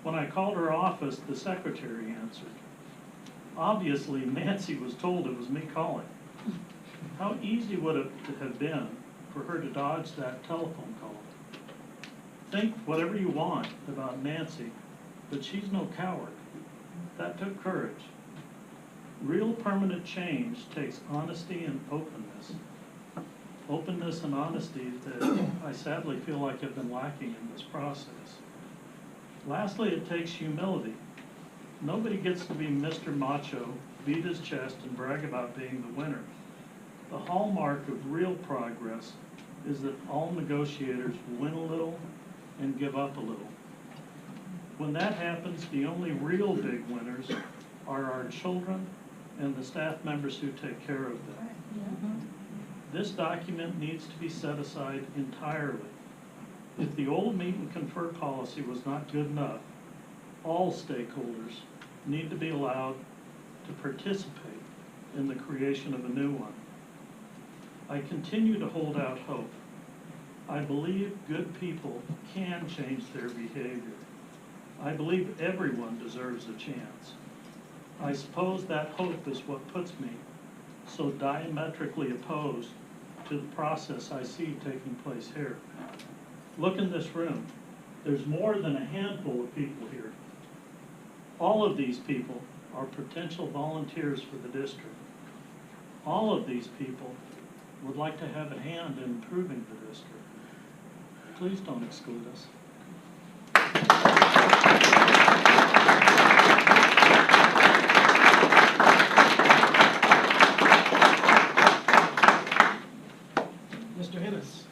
When I called her office, the secretary answered. Obviously, Nancy was told it was me calling. How easy would it have been for her to dodge that telephone call? Think whatever you want about Nancy, but she's no coward. That took courage. Real permanent change takes honesty and openness. Openness and honesty that I sadly feel like have been lacking in this process. Lastly, it takes humility. Nobody gets to be Mr. Macho, beat his chest, and brag about being the winner. The hallmark of real progress is that all negotiators win a little and give up a little. When that happens, the only real big winners are our children and the staff members who take care of them. This document needs to be set aside entirely. If the old meet and confer policy was not good enough, all stakeholders need to be allowed to participate in the creation of a new one. I continue to hold out hope. I believe good people can change their behavior. I believe everyone deserves a chance. I suppose that hope is what puts me so diametrically opposed to the process I see taking place here. Look in this room. There's more than a handful of people here. All of these people are potential volunteers for the district. All of these people would like to have a hand in improving the district. Please don't exclude us. Mr. Hinnis.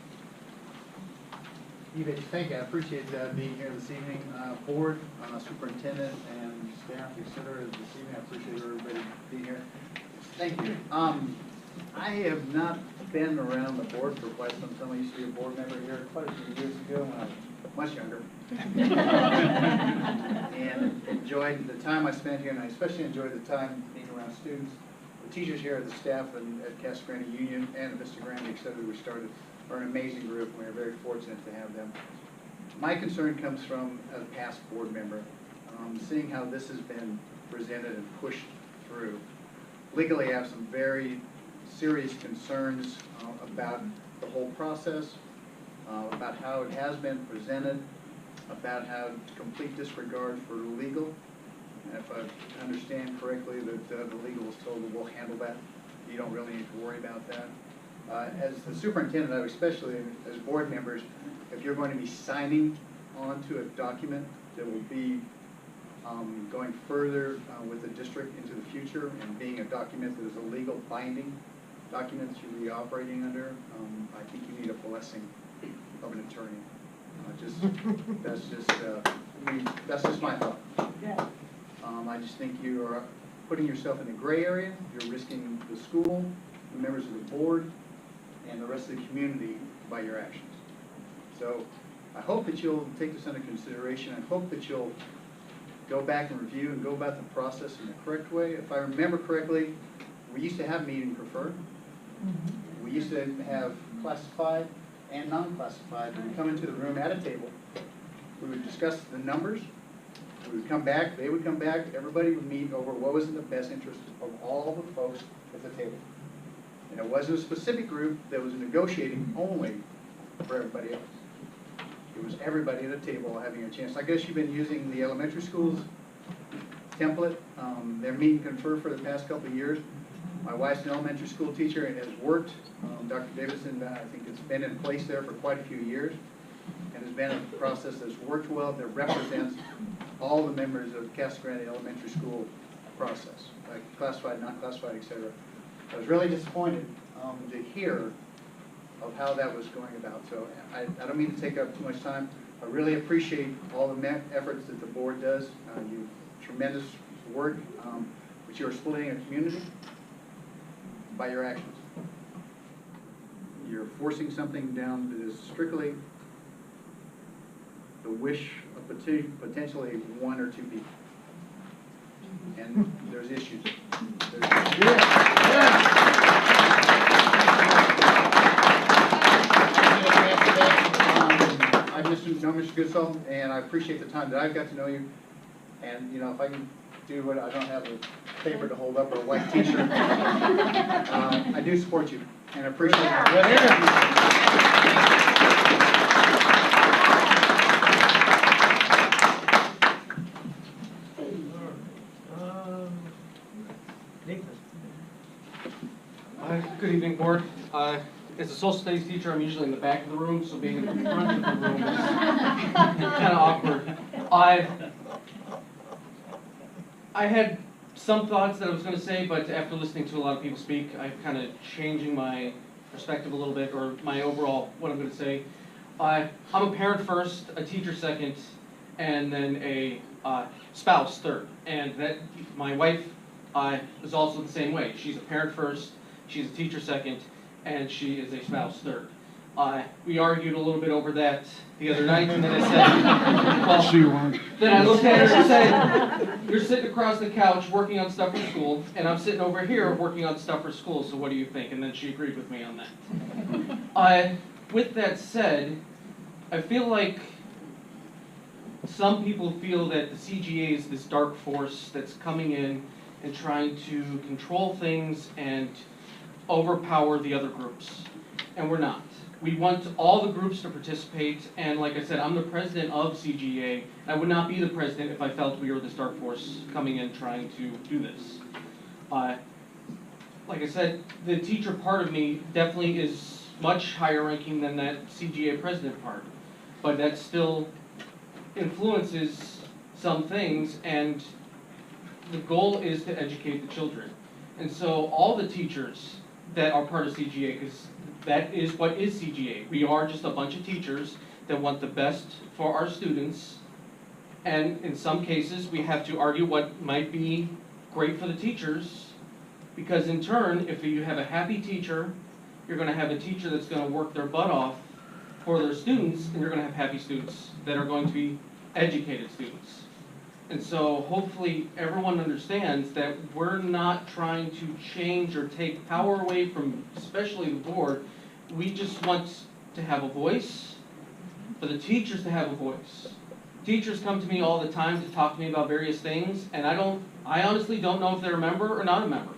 Thank you. I appreciate being here this evening. Board, superintendent, and staff, etc. This evening, I appreciate everybody being here. Thank you. I have not been around the board for quite some time. I used to be a board member here quite a few years ago when I was much younger. And enjoyed the time I spent here, and I especially enjoyed the time being around students, the teachers here, the staff at Casa Grande Union and Vista Grande, etc. We started are an amazing group, and we're very fortunate to have them. My concern comes from a past board member, seeing how this has been presented and pushed through. Legally, I have some very serious concerns about the whole process, about how it has been presented, about how complete disregard for legal. And if I understand correctly, that the legal was told that we'll handle that. You don't really need to worry about that. As the superintendent, I would especially as board members, if you're going to be signing onto a document that will be going further with the district into the future and being a document that is a legal binding document that you'll be operating under, I think you need a blessing of an attorney. That's just my thought. I just think you are putting yourself in the gray area. You're risking the school, the members of the board, and the rest of the community by your actions. So I hope that you'll take this under consideration. I hope that you'll go back and review and go about the process in the correct way. If I remember correctly, we used to have meet and confer. We used to have classified and non-classified. We would come into the room at a table. We would discuss the numbers. We would come back, they would come back, everybody would meet over what was in the best interest of all the folks at the table. And it wasn't a specific group that was negotiating only for everybody else. it was everybody at a table having a chance. I guess you've been using the elementary schools template, their meet and confer for the past couple of years. My wife's an elementary school teacher and has worked, Dr. Davidson, I think it's been in place there for quite a few years, and has been a process that's worked well, that represents all the members of Casa Grande Elementary School process, like classified, not classified, etc. I was really disappointed to hear of how that was going about. So I don't mean to take up too much time. I really appreciate all the efforts that the board does. You tremendous work, but you are splitting a community by your actions. You're forcing something down that is strictly the wish of potentially one or two people. And there's issues. I know Mr. Goodsall, and I appreciate the time that I've got to know you. And you know, if I can do what, I don't have a paper to hold up or a white T-shirt. I do support you and appreciate Good evening, board. As a social studies teacher, I'm usually in the back of the room, so being in the front of the room is kind of awkward. I had some thoughts that I was going to say, but after listening to a lot of people speak, I'm kind of changing my perspective a little bit, or my overall, what I'm going to say. I'm a parent first, a teacher second, and then a spouse third. And that my wife is also the same way. She's a parent first, she's a teacher second, and she is a spouse third. We argued a little bit over that the other night, and then I said, well, then I looked at her and said, you're sitting across the couch working on stuff for school, and I'm sitting over here working on stuff for school, so what do you think? And then she agreed with me on that. With that said, I feel like some people feel that the CGA is this dark force that's coming in and trying to control things and overpower the other groups, and we're not. We want all the groups to participate, and like I said, I'm the president of CGA. I would not be the president if I felt we were this dark force coming in trying to do this. Like I said, the teacher part of me definitely is much higher ranking than that CGA president part, but that still influences some things, and the goal is to educate the children. And so all the teachers that are part of CGA, because that is what is CGA. We are just a bunch of teachers that want the best for our students, and in some cases we have to argue what might be great for the teachers, because in turn, if you have a happy teacher, you're going to have a teacher that's going to work their butt off for their students, and you're going to have happy students that are going to be educated students. And so hopefully everyone understands that we're not trying to change or take power away from especially the board. We just want to have a voice, for the teachers to have a voice. Teachers come to me all the time to talk to me about various things, and I honestly don't know if they're a member or not a member.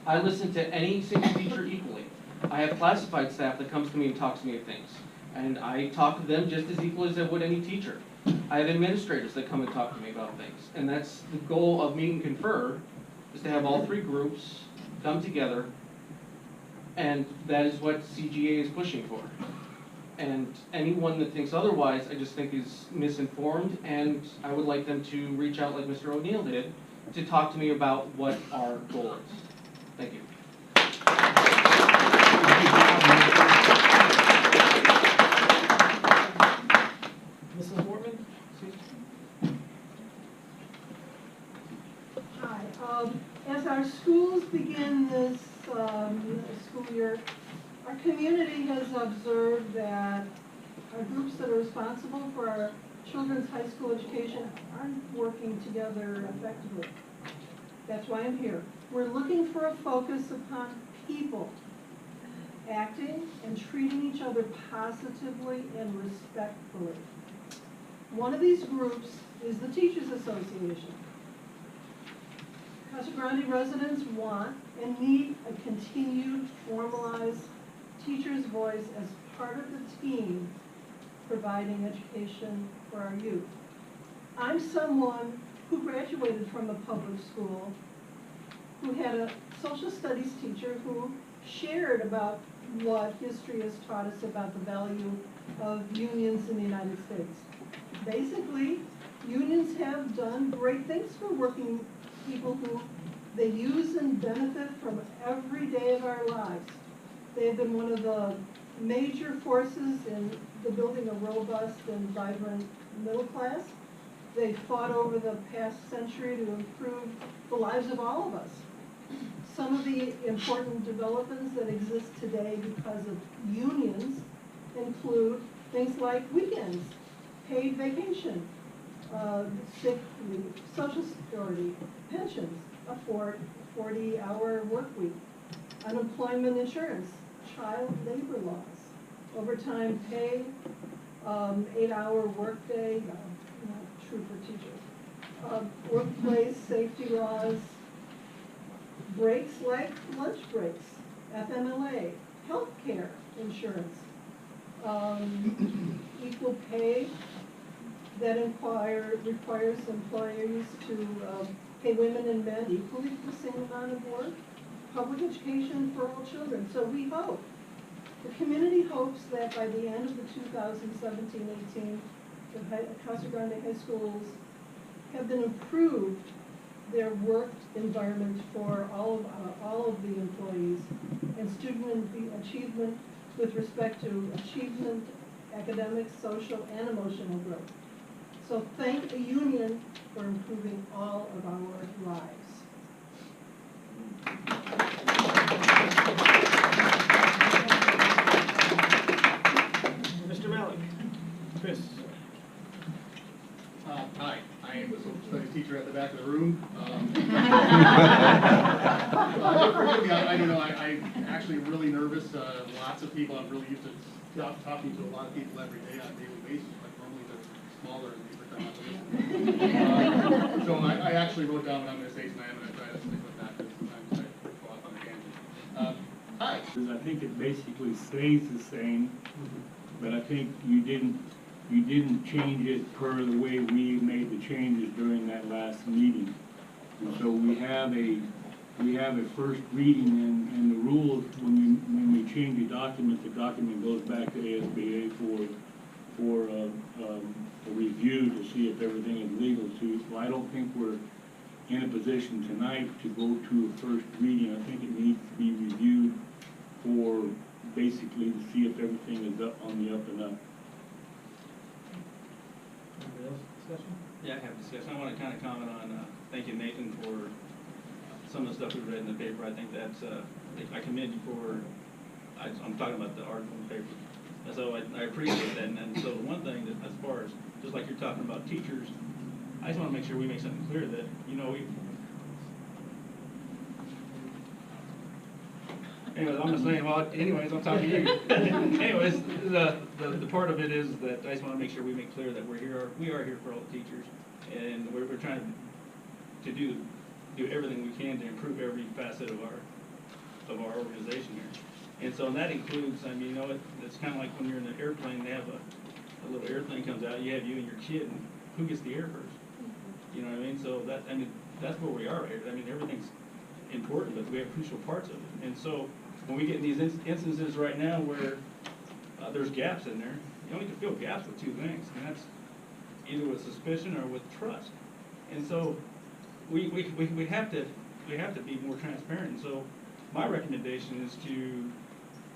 I listen to any single teacher equally. I have classified staff that comes to me and talks to me of things, and I talk to them just as equally as I would any teacher. I have administrators that come and talk to me about things, and that's the goal of Meet and Confer, is to have all three groups come together, and that is what CGA is pushing for. And anyone that thinks otherwise, I just think is misinformed, and I would like them to reach out like Mr. O'Neill did, to talk to me about what our goal is. Thank you. Mrs. Mortman? Hi. As our schools begin this school year, our community has observed that our groups that are responsible for our children's high school education aren't working together effectively. That's why I'm here. We're looking for a focus upon people acting and treating each other positively and respectfully. One of these groups is the Teachers Association. Casa Grande residents want and need a continued formalized teacher's voice as part of the team providing education for our youth. I'm someone who graduated from a public school, who had a social studies teacher who shared about what history has taught us about the value of unions in the United States. Basically, unions have done great things for working people who they use and benefit from every day of our lives. They have been one of the major forces in the building a robust and vibrant middle class. They fought over the past century to improve the lives of all of us. Some of the important developments that exist today because of unions include things like weekends, paid vacation, sick leave, social security, pensions, a 40-hour work week, unemployment insurance, child labor laws, overtime pay, 8-hour workday, not true for teachers, workplace safety laws, breaks like lunch breaks, FMLA, health care insurance, equal pay that requires employers to pay women and men equally for the same amount of work, public education for all children. So we hope, the community hopes that by the end of the 2017-18, the Casa Grande High Schools have been improved their work environment for all of the employees and student achievement with respect to achievement, academic, social, and emotional growth. So thank the union for improving all of our lives. Mr. Malik. Chris. Hi, I am the social studies teacher at the back of the room. Forgive me, I don't know, I'm actually really nervous. Lots of people, I'm really used to talking to a lot of people every day on a daily basis, but normally they're smaller and deeper. So I actually wrote down what I'm going to say tonight. I'm going to try to stick with that because sometimes I go off on a tangent. Hi. I think it basically stays the same, but I think you didn't change it per the way we made the changes during that last meeting. And so we have a first reading, and the rules, when we change a document, the document goes back to ASBA for a review to see if everything is legal. So I don't think we're in a position tonight to go to a first reading. I think it needs to be reviewed for basically to see if everything is on the up and up. Anybody else discussion? Yeah, I have discussion. I want to kind of comment on, thank you, Nathan, for some of the stuff we read in the paper. I think that's, I commend you for, I'm talking about the article in the paper. And so I appreciate that. And so the one thing that, as far as, just like you're talking about teachers, I just want to make sure we make something clear that, you know, anyways, I'm just saying, well, anyways, I'm talking to you. Anyways, the part of it is that I just want to make sure we make clear that we are here for all the teachers, and we're trying to do everything we can to improve every facet of our organization here. And so that includes, I mean, you know, it's kind of like when you're in an airplane, they have a little airplane comes out, you have you and your kid, and who gets the air first? You know what I mean? So that, I mean, that's where we are right here. I mean, everything's important, but we have crucial parts of it. And so when we get in these instances right now where there's gaps in there, you only can fill gaps with two things, and that's either with suspicion or with trust. And so we have to be more transparent. And so my recommendation is to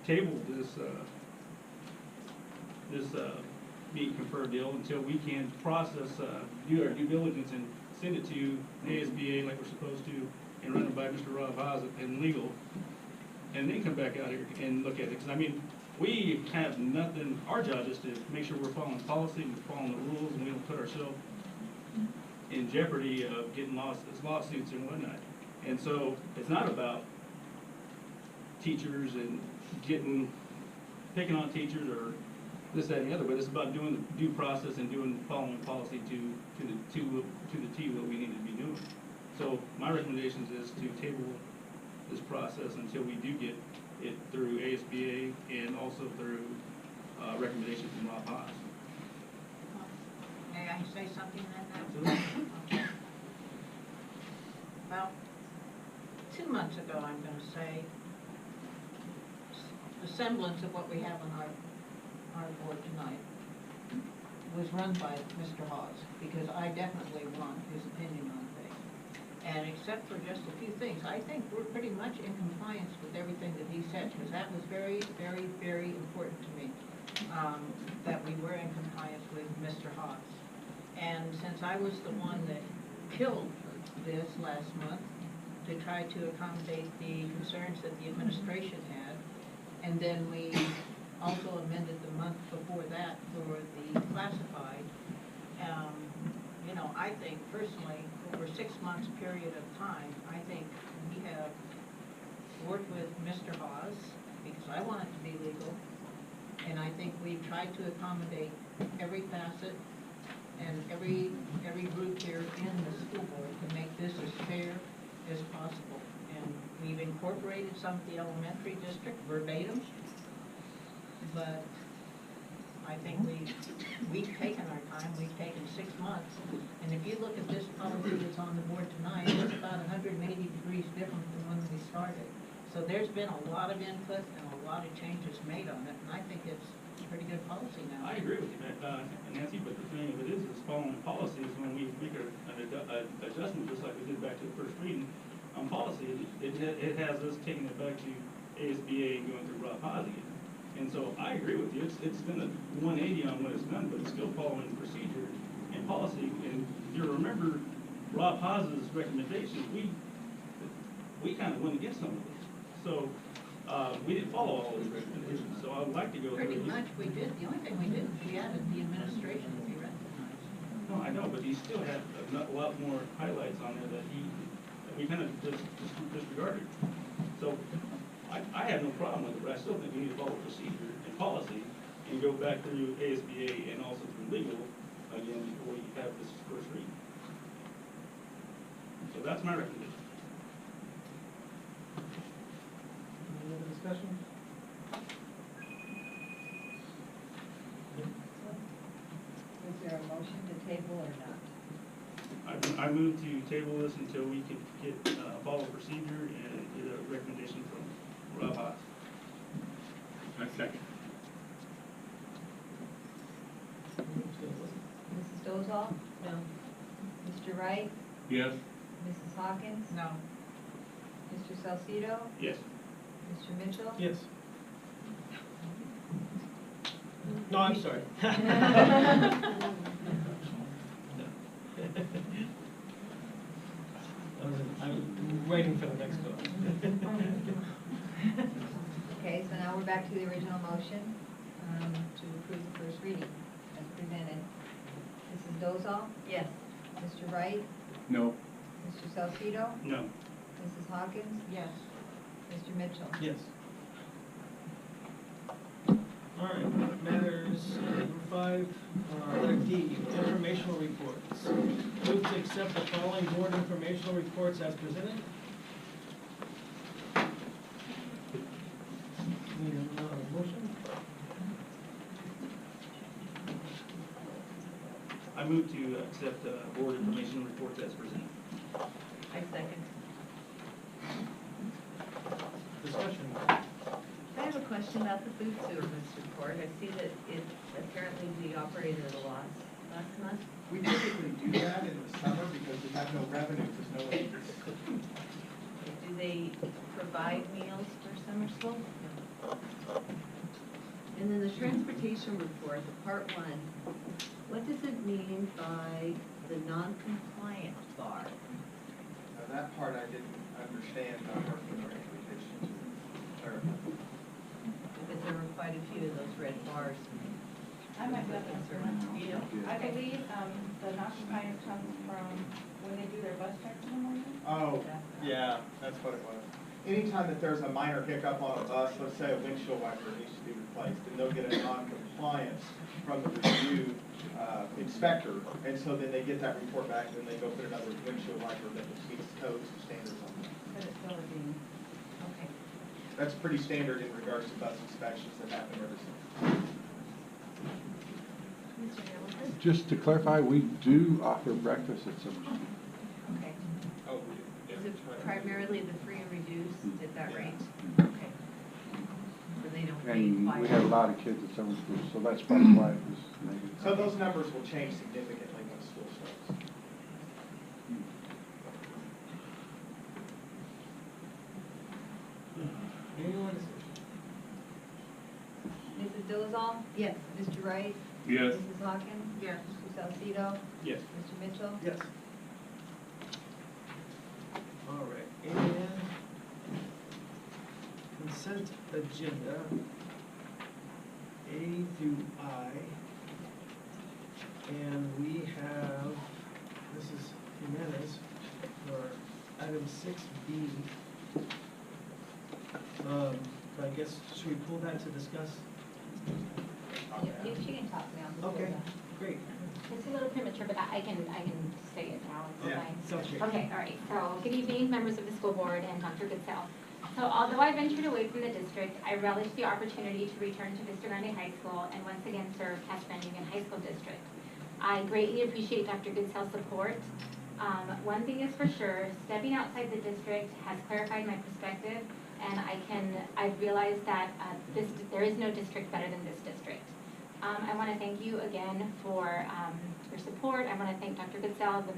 table this meet and confer deal until we can process, do our due diligence and send it to ASBA like we're supposed to, and run it by Mr. Rob Haas in legal, and then come back out here and look at it. Because I mean, we have nothing. Our job is to make sure we're following policy and following the rules, and we don't put ourselves in jeopardy of getting lawsuits and whatnot. And so it's not about teachers and picking on teachers or this, that, and the other, but it's about doing the due process and following policy to the T what we need to be doing. So my recommendation is to table this process until we do get it through ASBA and also through recommendation from Rob Haas. I say something then? Okay. About 2 months ago, I'm gonna say, the semblance of what we have on our board tonight was run by Mr. Hawes, because I definitely want his opinion on things. And except for just a few things, I think we're pretty much in compliance with everything that he said, because that was very, very, very important to me, that we were in compliance with Mr. Hawes. And since I was the one that killed this last month to try to accommodate the concerns that the administration had, and then we also amended the month before that for the classified, you know, I think personally, over 6 months period of time, I think we have worked with Mr. Hawes, because I want it to be legal, and I think we've tried to accommodate every facet and every group here in the school board to make this as fair as possible. And we've incorporated some of the elementary district verbatim, but I think we've taken our time, we've taken 6 months. And if you look at this policy that's on the board tonight, it's about 180 degrees different than when we started. So there's been a lot of input and a lot of changes made on it, and I think it's a pretty good policy now. I agree with you, Nancy, but the thing of it is following policies, when we make an adjustment, just like we did back to the first reading, on policy, it has us taking it back to ASBA and going through Rob Haas again. And so I agree with you, it's been a 180 on what it's done, but it's still following procedure and policy. And you remember Rob Haas's recommendations, we kind of went against some of these. So we didn't follow all those recommendations, so I would like to go through. Pretty much we did. The only thing we didn't, we added the administration to be recognized. No, I know, but he still had a lot more highlights on there that we kind of just disregarded. So I have no problem with it, but I still think we need to follow procedure and policy and go back through ASBA and also through legal again before you have this first reading. So that's my recommendation. Any other discussion? Is there a motion to table or not? I move to table this until we can get, follow procedure and get a recommendation from Rob Haas. I second. Mrs. Dozal? No. Mr. Wright? Yes. Mrs. Hawkins? No. Mr. Salcedo? Yes. Mr. Mitchell? Yes. No, I'm sorry. I'm waiting for the next one. Okay, so now we're back to the original motion to approve the first reading as presented. Mrs. Dozal? Yes. Mr. Wright? No. Mr. Salcedo? No. Mrs. Hawkins? Yes. Mr. Mitchell? Yes. All right, matters number 5, letter D, informational reports. Move to accept the following board informational reports as presented. Need a motion? I move to accept board information reports as presented. I second. Discussion. I have a question about the food service report. I see that it apparently we operated at a loss last month. We typically do that in the summer because we have no revenue, there's no aid. Do they provide meals for summer school? And then the transportation report, the part 1, what does it mean by the non-compliant bar? Now, that part I didn't understand, not working on transportation to clarify. Because there were quite a few of those red bars. I might have answered. I believe the non-compliant comes from when they do their bus checks in the morning. Oh, yeah, that's what it was. Anytime that there's a minor hiccup on a bus, let's say a windshield wiper needs to be replaced, and they'll get a non-compliance from the review inspector, and so then they get that report back, and then they go put another windshield wiper that meets codes and standards on it. But it's still being, okay. That's pretty standard in regards to bus inspections that happen every summer. Mr. Hamilton? Just to clarify, we do offer breakfast at Summer School. Okay. Oh, Is it primarily the free and reduced at that rate? Okay. So they don't pay And quite. we have a lot of kids at Summer School, so that's probably why it was negative. So those numbers will change significantly when school starts. Anyone? Mrs. Dolzall? Yes. Mr. Wright? Yes. Mrs. Hawkins? Yes. Mr. Salcedo? Yes. Mr. Mitchell? Yes. All right, and consent agenda, A through I. And we have, this is Jimenez for item 6B. So I guess, should we pull that to discuss? She can talk now. Okay, great. It's a little premature, but I can say it now. It's Yeah, fine. sounds great. Okay, all right. So good evening, members of the school board and Dr. Goodsell. So although I ventured away from the district, I relished the opportunity to return to Vista Grande High School and once again serve Casa Grande Union High School District. I greatly appreciate Dr. Goodsell's support. One thing is for sure, stepping outside the district has clarified my perspective, and I've realized that there is no district better than this district. I want to thank you again for your support. I want to thank Dr. Goodsell, the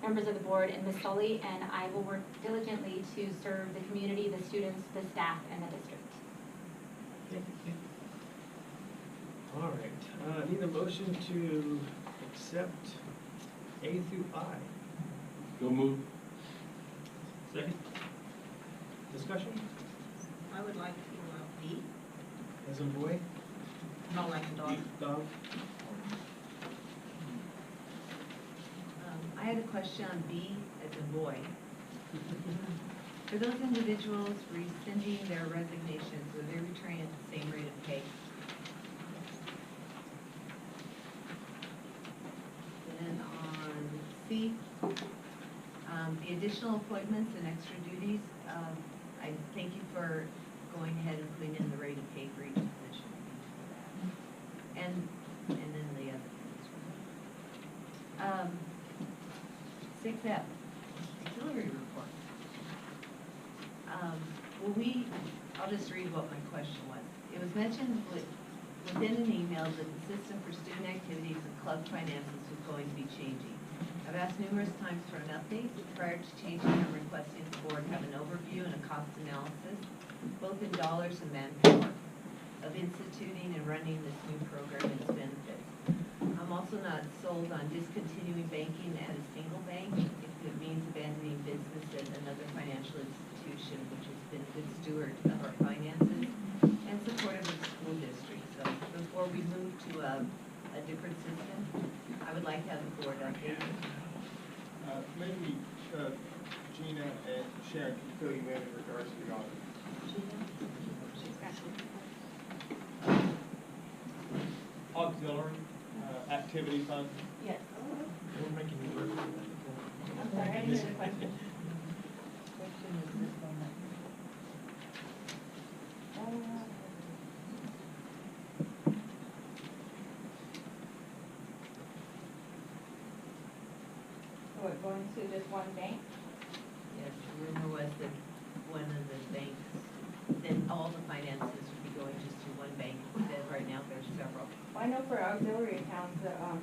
members of the board, and Ms. Sully, and I will work diligently to serve the community, the students, the staff, and the district. All right, need a motion to accept A through I. Go move. Second? Discussion, I would like to, B, as in boy? not like a dog. Dog? I had a question on B as in boy. For those individuals rescinding their resignations, will they return at the same rate of pay? Then on C, the additional appointments and extra duties, I thank you for going ahead and putting in the rate of pay for each position. And then the other things. 6F, auxiliary report. I'll just read what my question was. It was mentioned within an email that the system for student activities and club finances was going to be changing. I've asked numerous times for an update. Prior to changing, I'm requesting the board have an overview and a cost analysis, both in dollars and manpower, of instituting and running this new program and its benefits. I'm also not sold on discontinuing banking at a single bank if it means abandoning business at another financial institution, which has been a good steward of our finances and supportive of the school district. So before we move to a different system, I would like to have the board update. Maybe Gina and Sharon can fill you in regards to the audit. Auxiliary, activity fund. Yes. We're making you work. I'm sorry, I didn't hear the question. Question is this one. So it going to just one bank? Yes, the rumor was that one of the banks, then all the finances would be going just to one bank instead. Right now, there's several. Well, I know for auxiliary accounts,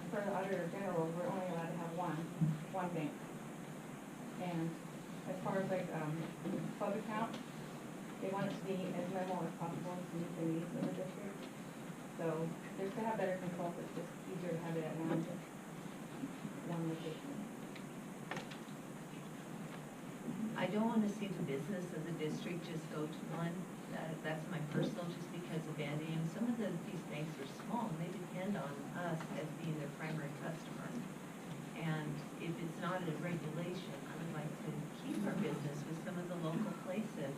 for the auditor general, we're only allowed to have one bank. And as far as like, club account, they want it to be as minimal as possible to meet the needs of the district. So just to have better control, it's just easier to have it at one location. I don't want to see the business of the district just go to one. That's my personal, just because abandoning, some of these banks are small, and they depend on us as being their primary customer. And if it's not a regulation, I would like to keep our business with some of the local places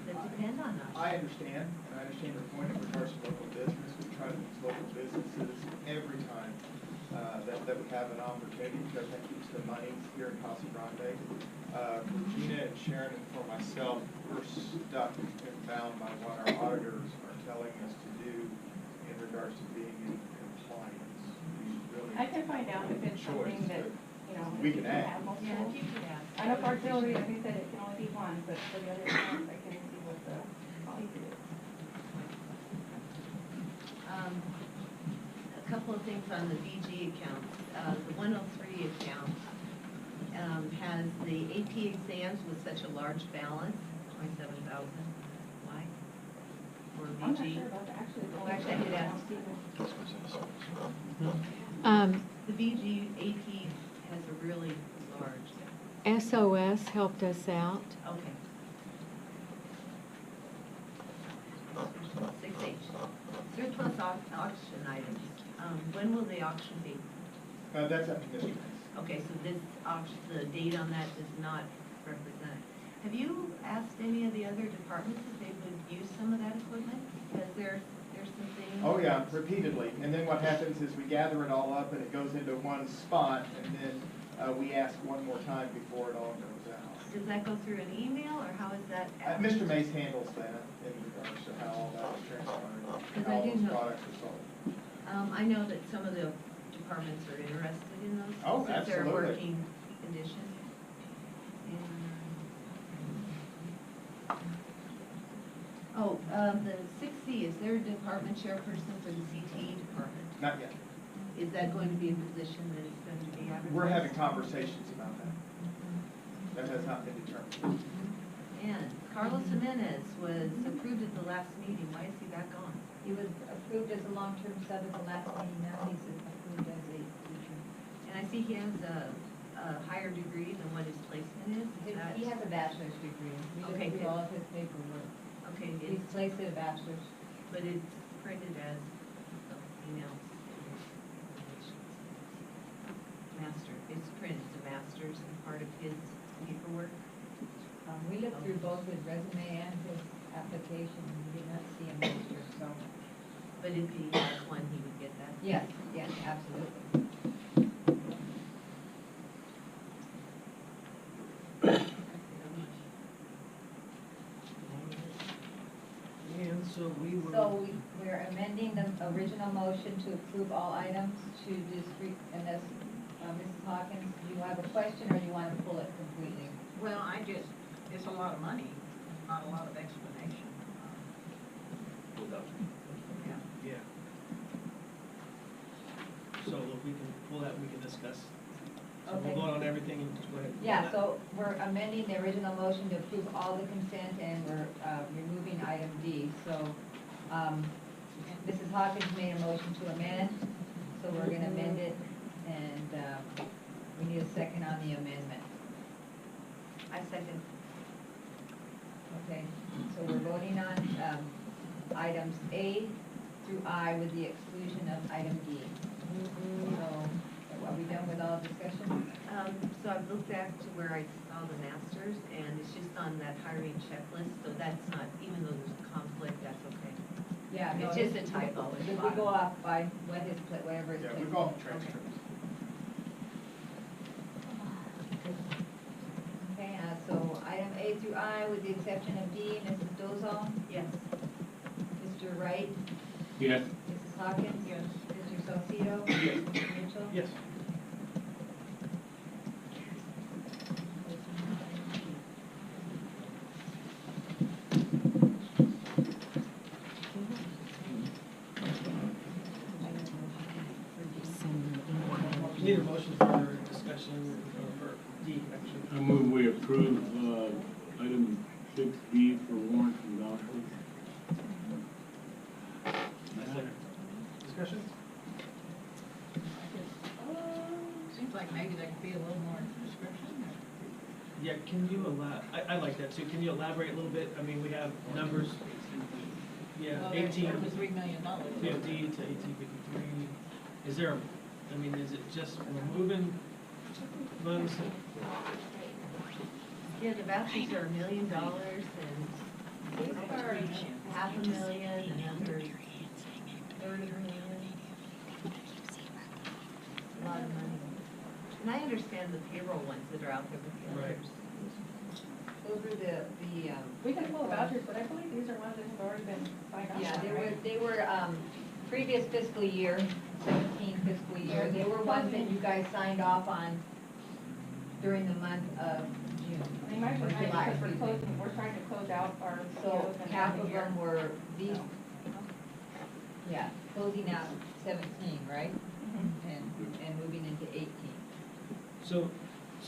that depend on us. I understand, and I understand your point in regards to local business. We try to use local businesses every time that we have an opportunity, because that keeps the money here in Casa Grande. For Gina and Sharon and for myself, we're stuck and bound by what our auditors are telling us to do in regards to being in compliance. I can find out if it's Sure. something that, you know. We if can you add. have multiple. Yeah, if you could ask. I know for auxiliary, like you said, it can only be one, but for the other accounts, I can see what the policy is. A couple of things on the VG account. The 103 account has the AP exams with such a large balance, 27,000. Why? For VG? I'm not sure about that, actually. Oh, actually, I did ask. The VG AP has a really large. SOS helped us out. Okay. 6H. Surplus auction items. When will the auction be? That's up to Mr. Mays. Okay, so this auction, the date on that does not represent. Have you asked any of the other departments if they would use some of that equipment? Because there's some things. Oh, yeah, repeatedly. And then what happens is we gather it all up and it goes into one spot, and then we ask one more time before it all goes out. Does that go through an email, or how is that? Mr. Mays handles that in regards to how all that is transferred, and Because how I do those know- products are sold. I know that some of the departments are interested in those. Oh, Since they're absolutely. working condition. The 6C, is there a department chairperson for the CTE department? Not yet. Is that going to be a position that is going to be advertised? We're having conversations about that. That has not been determined. And Carlos Jimenez was approved at the last meeting. Why is he back on? He was approved as a long-term sub at the last meeting. Now he's approved as a teacher. And I see he has a higher degree than what his placement is. He has a bachelor's degree. We Okay, looked good. through all of his paperwork. Okay, He's placed at a bachelor's. but it's printed as, master. It's printed as a master's and part of his paperwork. We looked through both his resume and his application, and we did not see a master's, so. But if he has one, he would get that? Yes, yes, absolutely. And so So we're amending the original motion to approve all items to district, unless, Mrs. Hawkins, do you have a question, or do you want to pull it completely? Well, it's a lot of money, not a lot of explanation. Yeah. Yeah. So if we can pull that, we can discuss. So Okay. we'll vote on everything and just go ahead and pull Yeah, that. so we're amending the original motion to approve all the consent, and we're removing item D. So Mrs. Hawkins made a motion to amend, so we're gonna amend it, and we need a second on the amendment. I second. Okay, so we're voting on items A through I with the exclusion of item D. So are we done with all discussion? So I've looked back to where I saw the masters, and it's just on that hiring checklist, so that's not, even though there's a conflict, that's okay. Yeah, no, It's just a typo at the We bottom. go off by what his, whatever his. Yeah, we go off transcripts. Okay, so item A through I with the exception of D, Mrs. Dozal? Yes. Mr. Wright? Yes. Mrs. Hawkins? Yes. Mr. Salcedo? Mr. Mitchell? Yes. Need a motion for discussion or for D, actually. I move we approve, item 6B for warrants and vouchers. Discussion? Seems like maybe there could be a little more description. Yeah, can you I like that too. Can you elaborate a little bit? I mean, we have numbers. Yeah, Well, there's 18. over $3 million. 50 to 1853. Is there, I mean, is it just removing funds? Yeah, the vouchers are $1 million and These are $500,000, another $30 million. A lot of money. And I understand the payroll ones that are out there with the Right. others. Those are the, We can pull vouchers, but I believe these are ones that have already been signed off yeah, on, right? they were, previous fiscal year, 17 fiscal year, they were ones that you guys signed off on during the month of June. They might or be July, because we're excuse me. closing, we're trying to close out our So POs and half end of the year. them were these, yeah, closing out 17, right? And moving into 18. So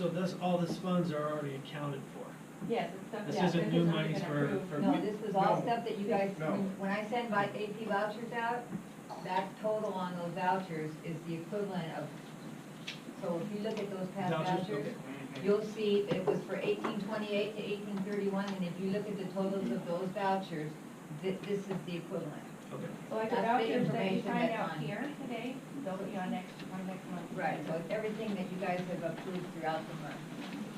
this, all this funds are already accounted for? Yes, it's stuff. This yeah, isn't this new has already monies been for, approved. for. No, this was all stuff that you guys, No. when I send my AP vouchers out, that total on those vouchers is the equivalent of, so if you look at those past Vouchers, vouchers, okay. you'll see it was for 1828 to 1831, and if you look at the totals of those vouchers, this is the equivalent. Okay. So like the That's the vouchers that you information find that's out on. here today, they'll be on next month. Right, so it's everything that you guys have approved throughout the month.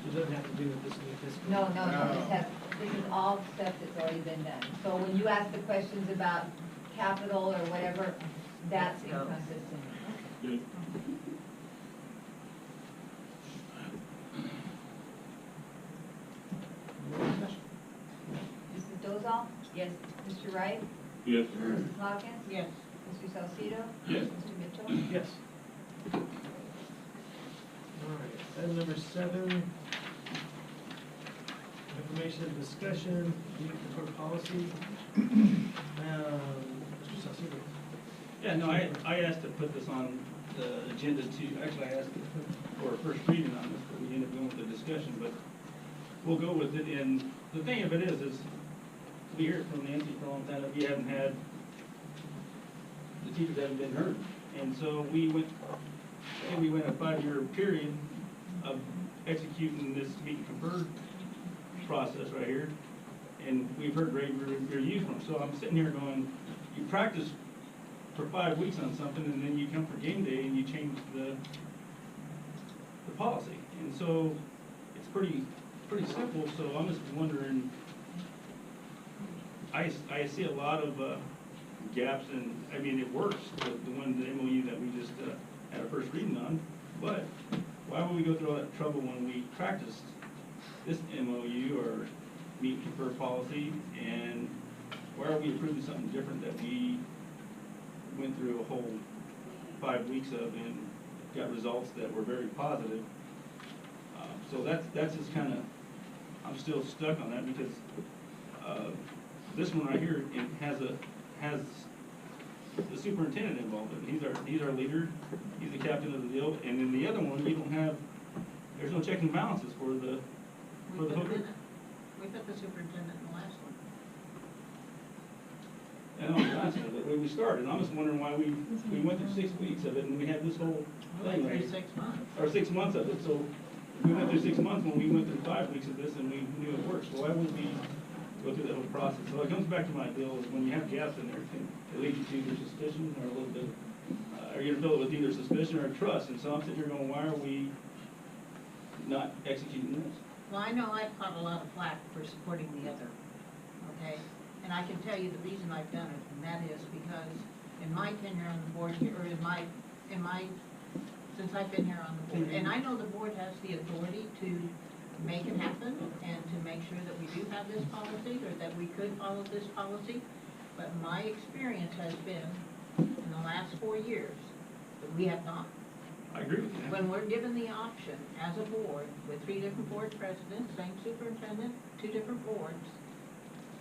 It doesn't have to do with this new fiscal. No, this is all stuff that's already been done. So when you ask the questions about capital or whatever, that's encompassed in it. Good. Mrs. Dozal? Yes. Mr. Wright? Yes. Mrs. Hawkins? Yes. Mr. Salcedo? Yes. Mr. Mitchell? Yes. All right, item number 7, information and discussion, unit control policy. Mr. Salcedo. Yeah, no, I asked to put this on the agenda actually I asked for a first reading on this, but we ended up going with the discussion, but we'll go with it, and the thing of it is we hear it from Nancy for a long time, that we haven't had, the teachers haven't been heard, and so we went a 5-year period of executing this meet and confer process right here, and we've heard rave reviews from them, so I'm sitting here going, you practice for 5 weeks on something, and then you come for game day and you change the policy. And so it's pretty simple, so I'm just wondering, I see a lot of gaps, and, I mean, it works, the MOU that we just had our first reading on, but why would we go through all that trouble when we practiced this MOU or meet and confer policy, and why are we approving something different that we went through a whole 5 weeks of and got results that were very positive? So that's just kind of, I'm still stuck on that, because this one right here has the superintendent involved in it. He's our leader, he's the captain of the deal, and in the other one, you don't have, there's no check and balances for the hooker. We put the superintendent in the last one. And on the last one, the way we started, I'm just wondering why we went through 6 weeks of it, and we had this whole Well, thing. like right? 6 months. Or 6 months of it, so we went through 6 months when we went through 5 weeks of this, and we knew it worked, so why wouldn't we go through that whole process? So it comes back to my deal, is when you have gaps in there, it leads you to either suspicion or a little bit, or you're gonna fill it with either suspicion or trust, and so I'm sitting here going, why are we not executing this? Well, I know I've caught a lot of flack for supporting the other, okay? And I can tell you the reason I've done it, and that is because in my tenure on the board here, or since I've been here on the board, and I know the board has the authority to make it happen and to make sure that we do have this policy, or that we could follow this policy, but my experience has been, in the last 4 years, that we have not. I agree with you. When we're given the option as a board with 3 different board presidents, same superintendent, 2 different boards,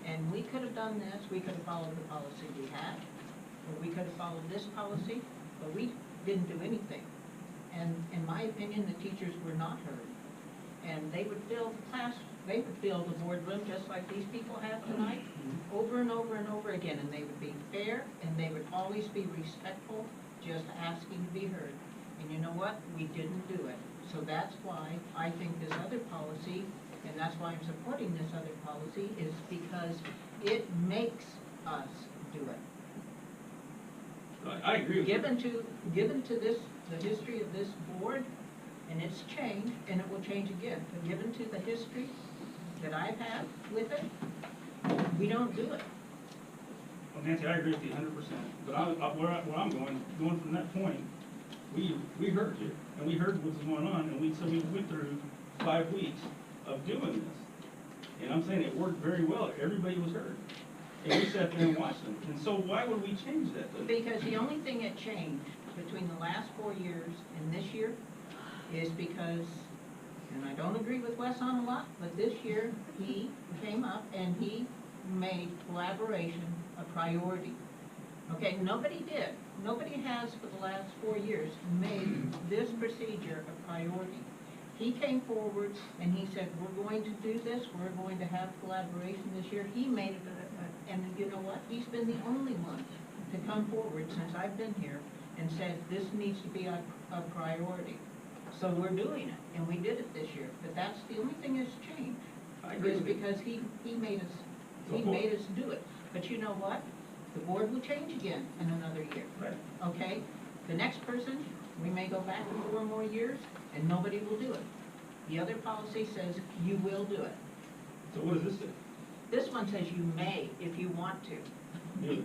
and we could have done this, we could have followed the policy we had, or we could have followed this policy, but we didn't do anything. And in my opinion, the teachers were not heard. And they would fill the class, they would fill the boardroom just like these people have tonight, over and over and over again, and they would be fair, and they would always be respectful, just asking to be heard. And you know what? We didn't do it. So that's why I think this other policy, and that's why I'm supporting this other policy, is because it makes us do it. I agree with you. Given to this, the history of this board, and it's changed, and it will change again, but given to the history that I've had with it, we don't do it. Well, Nancy, I agree with you 100%, but where I'm going from that point, we heard you, and we heard what's going on, and so we went through 5 weeks of doing this. And I'm saying it worked very well, everybody was heard. and we sat there and watched them. And so why would we change that? Because the only thing that changed between the last 4 years and this year is because, and I don't agree with Wes on a lot, but this year he came up and he made collaboration a priority. Okay, nobody did. Nobody has for the last 4 years made this procedure a priority. He came forward and he said, we're going to do this, we're going to have collaboration this year. He made it, and you know what? He's been the only one to come forward since I've been here and said, this needs to be a priority. So we're doing it, and we did it this year. But that's the only thing that's changed. I agree Is with you. because he made us do it. But you know what? The board will change again in another year. Right. Okay? The next person, we may go back 4 more years, and nobody will do it. The other policy says you will do it. So what does this say? This one says you may if you want to. Really?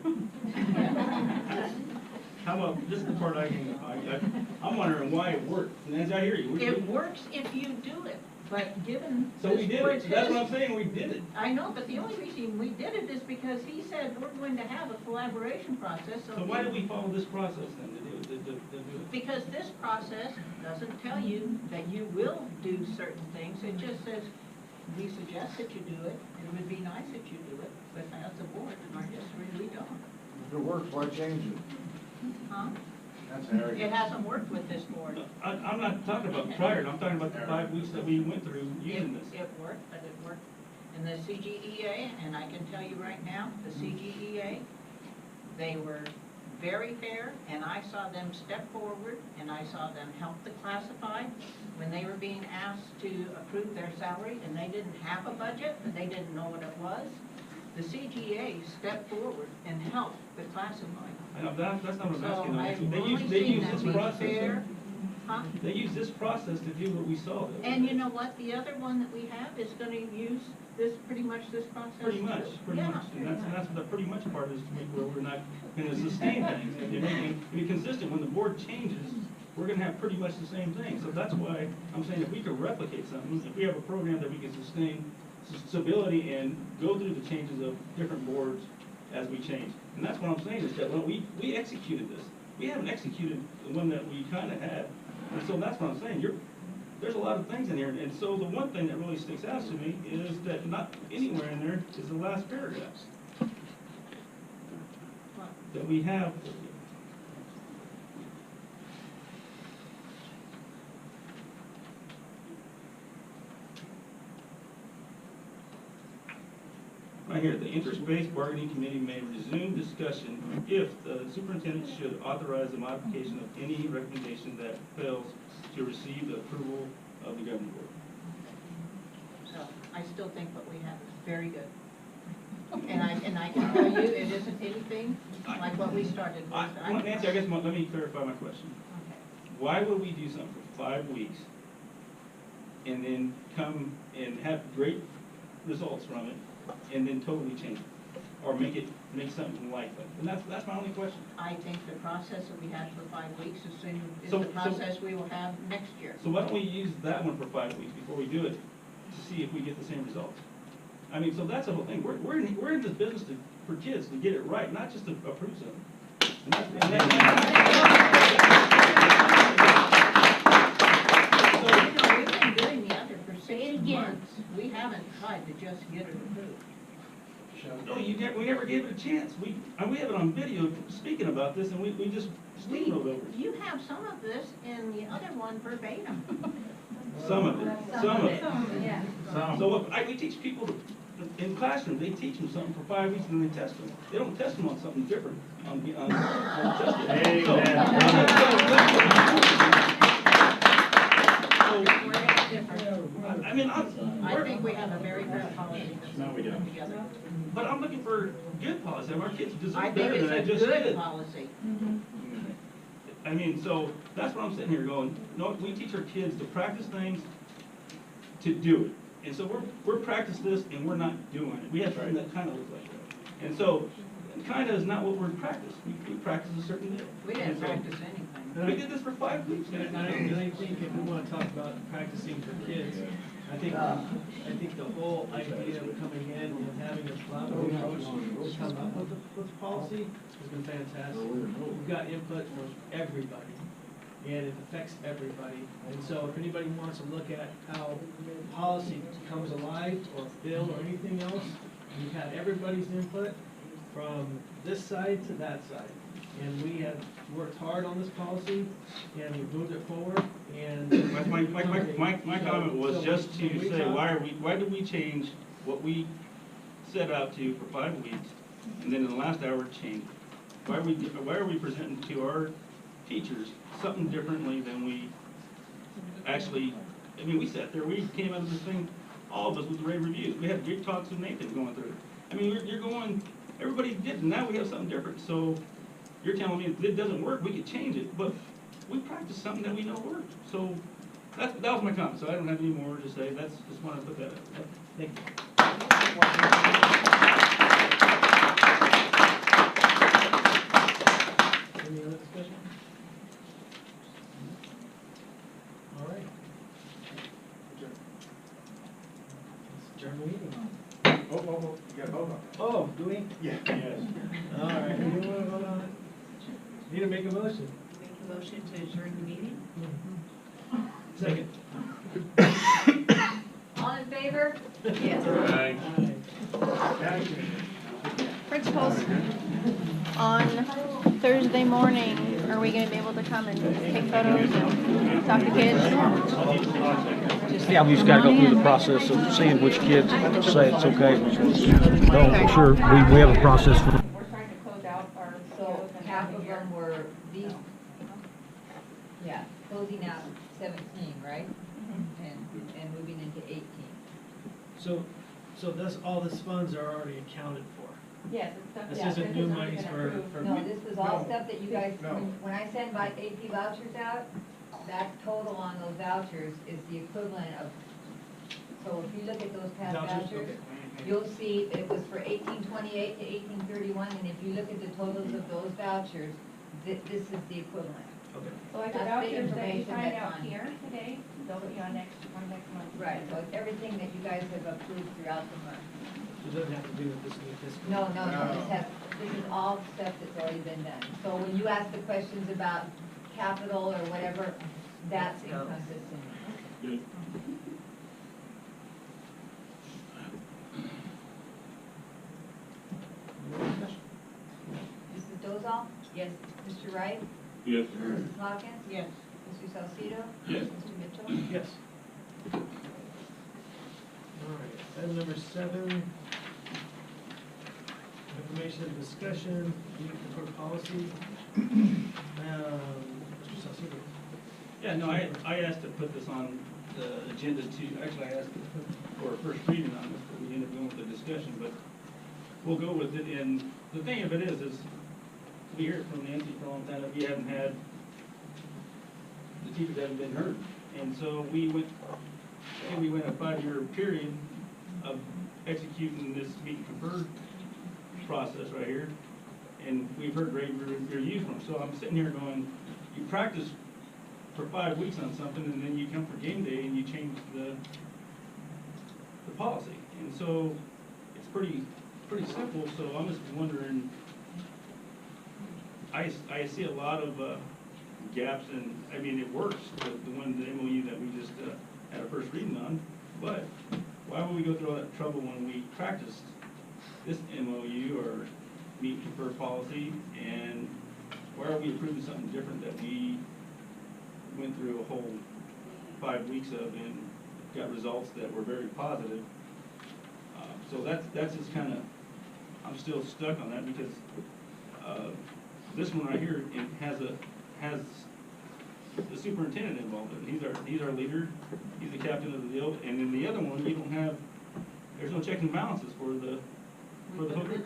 How about, this is the part I'm wondering why it worked. And as I hear you. It works if you do it, but given. So we did it. That's what I'm saying, we did it. I know, but the only reason we did it is because he said we're going to have a collaboration process. So why did we follow this process then to do it? Because this process doesn't tell you that you will do certain things. It just says, we suggest that you do it. It would be nice that you do it, but as a board, in our history, we don't. If it works, why change it? Huh? That's arrogant. It hasn't worked with this board. I'm not talking about prior, I'm talking about the 5 weeks that we went through using this. It worked, but it worked in the CGEA, and I can tell you right now, the CGEA, they were very fair, and I saw them step forward, and I saw them help the classified when they were being asked to approve their salary, and they didn't have a budget, and they didn't know what it was. The CGA stepped forward and helped the classified. I know, that's not what I'm asking. So I've They only use seen this them be process. fair. Huh? They use this process to do what we saw. And you know what, the other one that we have is gonna use this, pretty much this process. Pretty much, too. pretty Yeah. much. And that's what the pretty much part is, to make where we're not gonna sustain things. And to be consistent, when the board changes, we're gonna have pretty much the same thing. So that's why I'm saying if we could replicate something, if we have a program that we can sustain stability and go through the changes of different boards as we change. And that's what I'm saying is that when we executed this, we haven't executed the one that we kind of had. And so that's what I'm saying. There's a lot of things in here. And so the one thing that really sticks out to me is that not anywhere in there is the last paragraphs that we have. Right here, the interest-based bargaining committee may resume discussion if the superintendent should authorize the modification of any recommendation that fails to receive the approval of the governing board. So I still think what we have is very good. And I can tell you, it isn't anything like what we started with. Nancy, I guess let me clarify my question. Okay. Why would we do something for 5 weeks and then come and have great results from it and then totally change it? Or make something like that? And that's my only question. I think the process that we had for 5 weeks is So- the process we will have next year. So why don't we use that one for 5 weeks before we do it to see if we get the same results? I mean, so that's the whole thing. We're in this business for kids to get it right, not just to approve something. So, we've been doing the other for 6 months. We haven't tried to just get it approved. No, we never gave it a chance. We have it on video speaking about this, and we just steamrolled over it. You have some of this in the other one verbatim. Some of it. Yeah. So we teach people in classroom, they teach them something for 5 weeks and then they test them. They don't test them on something different on the I mean, I think we have a very good policy No, we don't. together. But I'm looking for good policy. Our kids I deserve think better than I it's a just good did. policy. I mean, so that's what I'm sitting here going, no, we teach our kids to practice things, to do it. And so we're practicing this and we're not doing it. We have something that kind of looks like that. And so, kind of is not what we're practicing. We practice a certain day. We didn't And so, practice anything. We did this for 5 weeks. And I think if we want to talk about practicing for kids, I think the whole idea of coming in and having and the collaborative approach to come up with the policy has been fantastic. We've got input from everybody, and it affects everybody. And so if anybody wants to look at how policy comes alive, or bill, or anything else, we've had everybody's input from this side to that side. And we have worked hard on this policy, and we've moved it forward, and. My comment was just to say, why did we change what we set out to for 5 weeks, and then in the last hour change it? Why are we presenting to our teachers something differently than we actually, I mean, we sat there, we came out of this thing, all of us with rave reviews. We had big talks with Nathan going through it. I mean, you're going, everybody did, and now we have something different. So you're telling me if it doesn't work, we could change it, but we practiced something that we know worked. So that was my comment, so I don't have any more to say. Just wanted to put that out. Thank you. Any other discussion? All right. Let's adjourn the meeting. Oh, you gotta vote on it. Oh, do we? Yeah. Yes. All right, you wanna vote on it? Need to make a motion. Make a motion to adjourn the meeting? Second. All in favor? Yes. Principals, on Thursday morning, are we gonna be able to come and take photos and talk to kids? Yeah, we just gotta go through the process of seeing which kids say it's okay. No, sure, we have a process for. We're trying to close out our So POs and half having of here. them were these, yeah, closing out 17, right? And moving into 18. So all this funds are already accounted for. Yes, it's stuff. This yeah, isn't new monies for. No, this was all No, stuff that you guys, no. when I send my AP vouchers out, that total on those vouchers is the equivalent of, so if you look at those past Vouchers, vouchers, okay. you'll see it was for 1828 to 1831, and if you look at the totals of those vouchers, this is the equivalent. Okay. So like the That's the vouchers that you information find that's out on. here today, they'll be on next month. Right, so it's everything that you guys have approved throughout the month. It doesn't have to do with this new fiscal. No, this is all stuff that's already been done. So when you ask the questions about capital or whatever, that's encompassed in it. Good. Mrs. Dozal? Yes. Mr. Wright? Yes. Mrs. Hawkins? Yes. Mr. Salcedo? Yes. Mr. Mitchell? Yes. All right, item number 7. Information and discussion, need for policy. Mr. Salcedo. Yeah, no, I asked to put this on the agenda actually I asked for a first reading on this, but we ended up going with the discussion, but we'll go with it. And the thing of it is we hear it from Nancy for a long time, that we haven't had, the teachers haven't been heard. And so we went a 5-year period of executing this meet and confer process right here, and we've heard great reviews from them. So I'm sitting here going, you practice for 5 weeks on something, and then you come for game day and you change the policy. And so it's pretty simple. So I'm just wondering, I see a lot of gaps, and I mean it works, the MOU that we just had a first reading on, but why would we go through all that trouble when we practiced this MOU or meet and confer policy, and why are we approving something different that we went through a whole 5 weeks of and got results that were very positive? So that's just kind of, I'm still stuck on that, because this one right here has the superintendent involved in it. He's our leader, he's the captain of the deal, and in the other one, you don't have, there's no checks and balances for the whole group.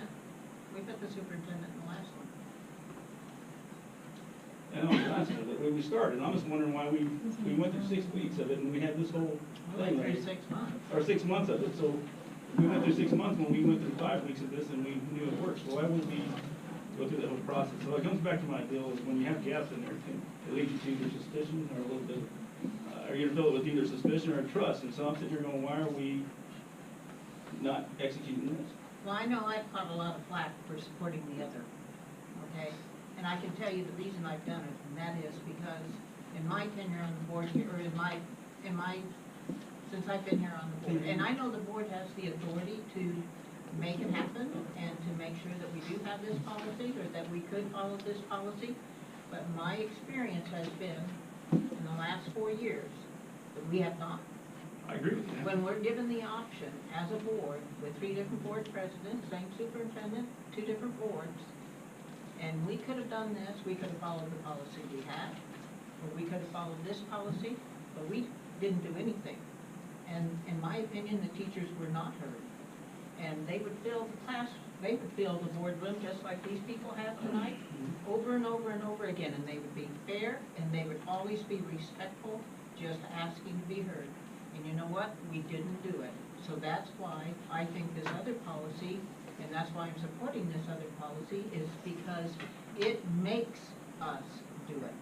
We put the superintendent in the last one. I know, that's the way we started, and I'm just wondering why we went through 6 weeks of it, and we had this whole We thing went right through here. 6 months. Or 6 months of it, so we went through 6 months when we went through 5 weeks of this, and we knew it worked, so why wouldn't we go through that whole process? So it comes back to my deal, is when you have gaps in there, it leads you to either suspicion or a little bit, or you're gonna fill it with either suspicion or trust, and so I'm sitting here going, why are we not executing this? Well, I know I've caught a lot of flack for supporting the other, okay? And I can tell you the reason I've done it, and that is because in my tenure on the board, or since I've been here on the board, and I know the board has the authority to make it happen and to make sure that we do have this policy, or that we could follow this policy, but my experience has been, in the last 4 years, that we have not. I agree with you. When we're given the option as a board with 3 different board presidents, same superintendent, 2 different boards, and we could have done this, we could have followed the policy we had, or we could have followed this policy, but we didn't do anything. And in my opinion, the teachers were not heard. And they would fill the class, they would fill the boardroom just like these people have tonight, over and over and over again, and they would be fair, and they would always be respectful, just asking to be heard. And you know what? We didn't do it. So that's why I think this other policy, and that's why I'm supporting this other policy, is because it makes us do it.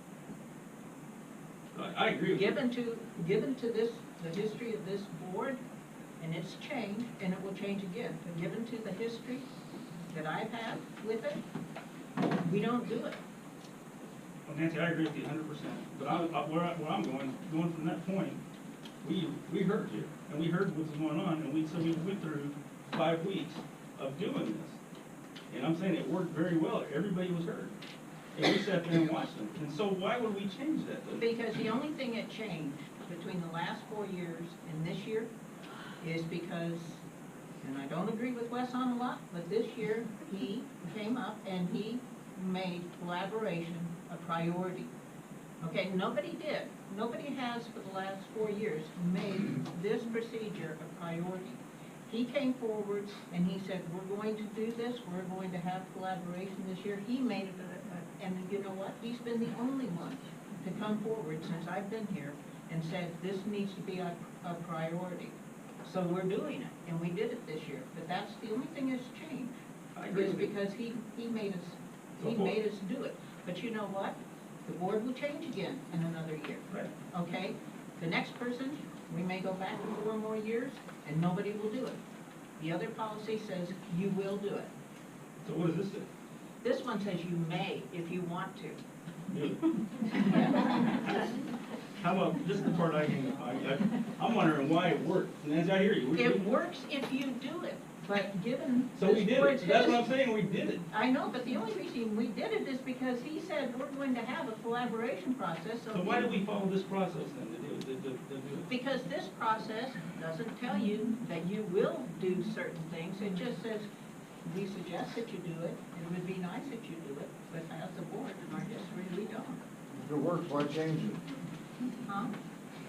I agree with you. Given to this, the history of this board, and it's changed, and it will change again, but given to the history that I've had with it, we don't do it. Well, Nancy, I agree with you 100%. But where I'm going from that point, we heard you, and we heard what was going on, and so we went through 5 weeks of doing this. And I'm saying it worked very well. Everybody was heard. And we sat there and watched them. And so why would we change that, though? Because the only thing that changed between the last 4 years and this year is because, and I don't agree with Wes on a lot, but this year he came up and he made collaboration a priority. Okay, nobody did. Nobody has for the last 4 years made this procedure a priority. He came forward and he said, we're going to do this, we're going to have collaboration this year. He made it, and you know what? He's been the only one to come forward since I've been here and said, this needs to be a priority. So we're doing it, and we did it this year. But that's the only thing that's changed. I agree is with you. because he made us do it. But you know what? The board will change again in another year. Right. Okay? The next person, we may go back 4 more years, and nobody will do it. The other policy says you will do it. So what does this say? This one says you may if you want to. Really? How about, this is the part I'm wondering why it worked. Nancy, I hear you. It works if you do it, but given So we this did it. board's That's what I'm history- saying, we did it. I know, but the only reason we did it is because he said we're going to have a collaboration process, So why do we follow this process then to do it? Because this process doesn't tell you that you will do certain things, it just says, we suggest that you do it, it would be nice that you do it, but as a board in our history, we don't. If it works, why change it? Huh?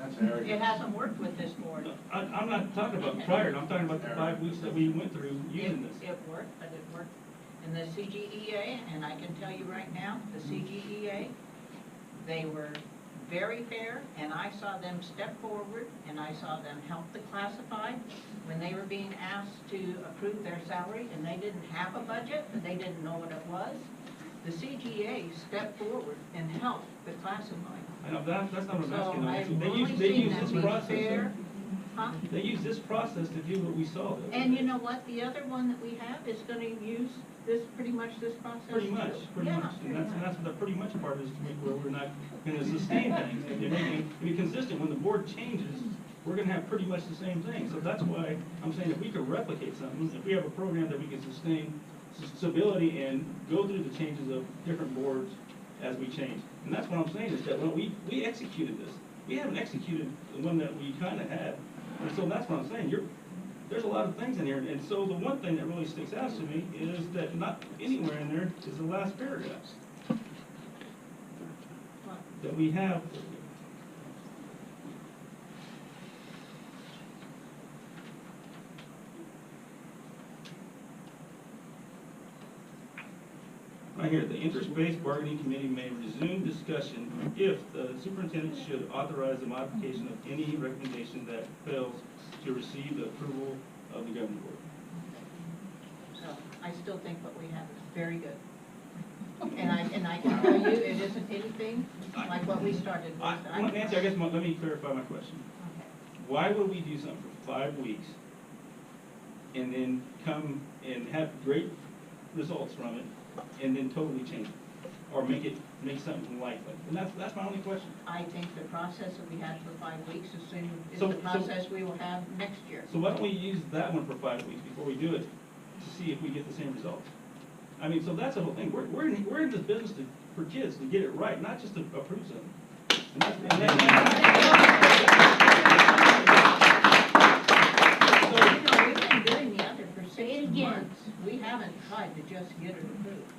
That's arrogant. It hasn't worked with this board. I'm not talking about prior, I'm talking about the 5 weeks that we went through using this. It worked, but it worked in the CGEA, and I can tell you right now, the CGEA, they were very fair, and I saw them step forward, and I saw them help the classified when they were being asked to approve their salary, and they didn't have a budget, and they didn't know what it was. The CGA stepped forward and helped the classified. I know, that's not what I'm asking. So I've They only use seen this them be process. fair. Huh? They use this process to do what we saw. though. And you know what, the other one that we have is gonna use this, pretty much this process too. Pretty much. Yeah, And that's what the pretty much part is, to make where we're not gonna sustain things. And to be consistent, when the board changes, we're gonna have pretty much the same thing. So that's why I'm saying if we could replicate something, if we have a program that we can sustain stability and go through the changes of different boards as we change. And that's what I'm saying, is that when we executed this. We haven't executed the one that we kinda had. And so that's what I'm saying, there's a lot of things in here. And so the one thing that really sticks out to me is that not anywhere in there is the last paragraph. That we have. Right here, the interest-based bargaining committee may resume discussion if the superintendent should authorize the modification of any recommendation that fails to receive the approval of the governing board. So I still think what we have is very good. And I can tell you, it isn't anything like what we started with. Nancy, I guess let me clarify my question. Okay. Why would we do something for 5 weeks and then come and have great results from it, and then totally change it, or make something like that. And that's my only question. I think the process that we had for 5 weeks is So- the process we will have next year. So why don't we use that one for 5 weeks before we do it, to see if we get the same results? I mean, so that's the whole thing. We're in this business for kids to get it right, not just to approve something. And that's, We've been doing the other for 6 months. We haven't tried to just get it approved.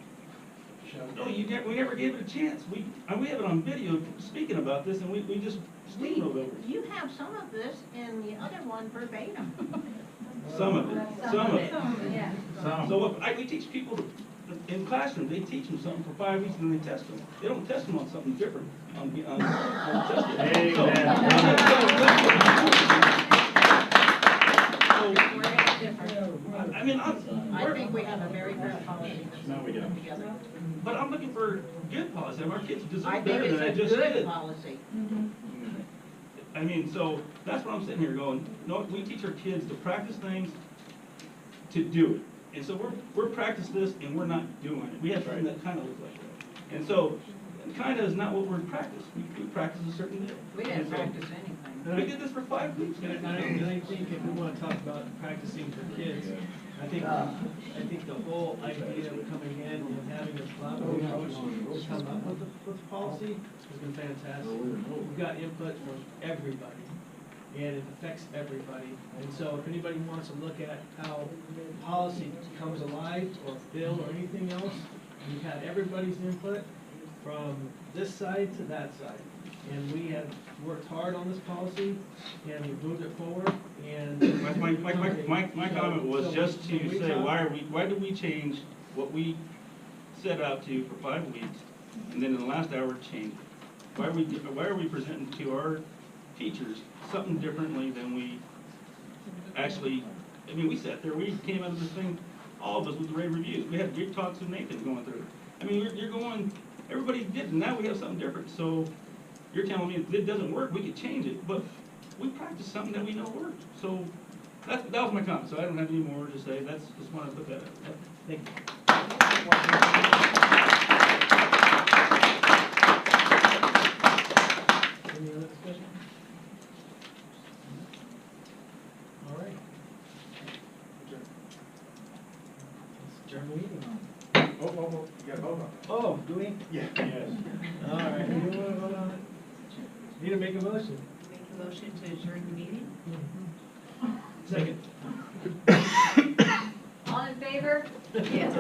no, we never gave it a chance. We have it on video speaking about this, and we just steamrolled over it. You have some of this in the other one verbatim. Some of it. Yeah. So we teach people in classroom, they teach them something for 5 weeks and then they test them. They don't test them on something different on testing. I mean, I think we have a very good policy that's put together. but I'm looking for good policy. Our kids I deserve think better than I it's a just good did. policy. I mean, so that's what I'm sitting here going, no, we teach our kids to practice things, to do it. And so we're practicing this and we're not doing it. We have something that kind of looks like that. And so, kind of is not what we're practicing. We practice a certain day. We didn't practice anything. We did this for 5 weeks. And I think if we want to talk about practicing for kids, I think the whole idea of coming in and having a collaborative approach to come up with the policy has been fantastic. We've got input from everybody, and it affects everybody. And so if anybody wants to look at how policy comes alive, or bill, or anything else, we've had everybody's input from this side to that side. And we have worked hard on this policy, and we've moved it forward, and. My comment was just to say, why did we change what we set out to for 5 weeks, and then in the last hour change it? Why are we presenting to our teachers something differently than we actually, I mean, we sat there, we came out of this thing, all of us with the rave reviews. We had big talks with Nathan going through it. I mean, you're going, everybody did, and now we have something different. So you're telling me if it doesn't work, we could change it, but we practiced something that we know worked. So that was my comment, so I don't have any more to say. Just want to put that out. Thank you. Any other discussion? All right. Let's adjourn the meeting. You gotta vote on it. Oh, do we? Yeah. Yes. All right, do you want to vote on it? Need to make a motion. Make a motion to adjourn the meeting? Second. All in favor? Yes.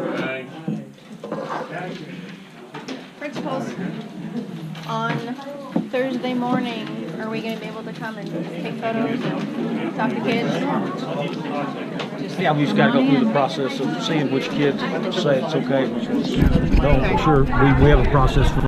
Principals, on Thursday morning, are we gonna be able to come and take photos and talk to kids? Yeah, we just gotta go through the process of seeing which kids say it's okay. No, for sure, we have a process for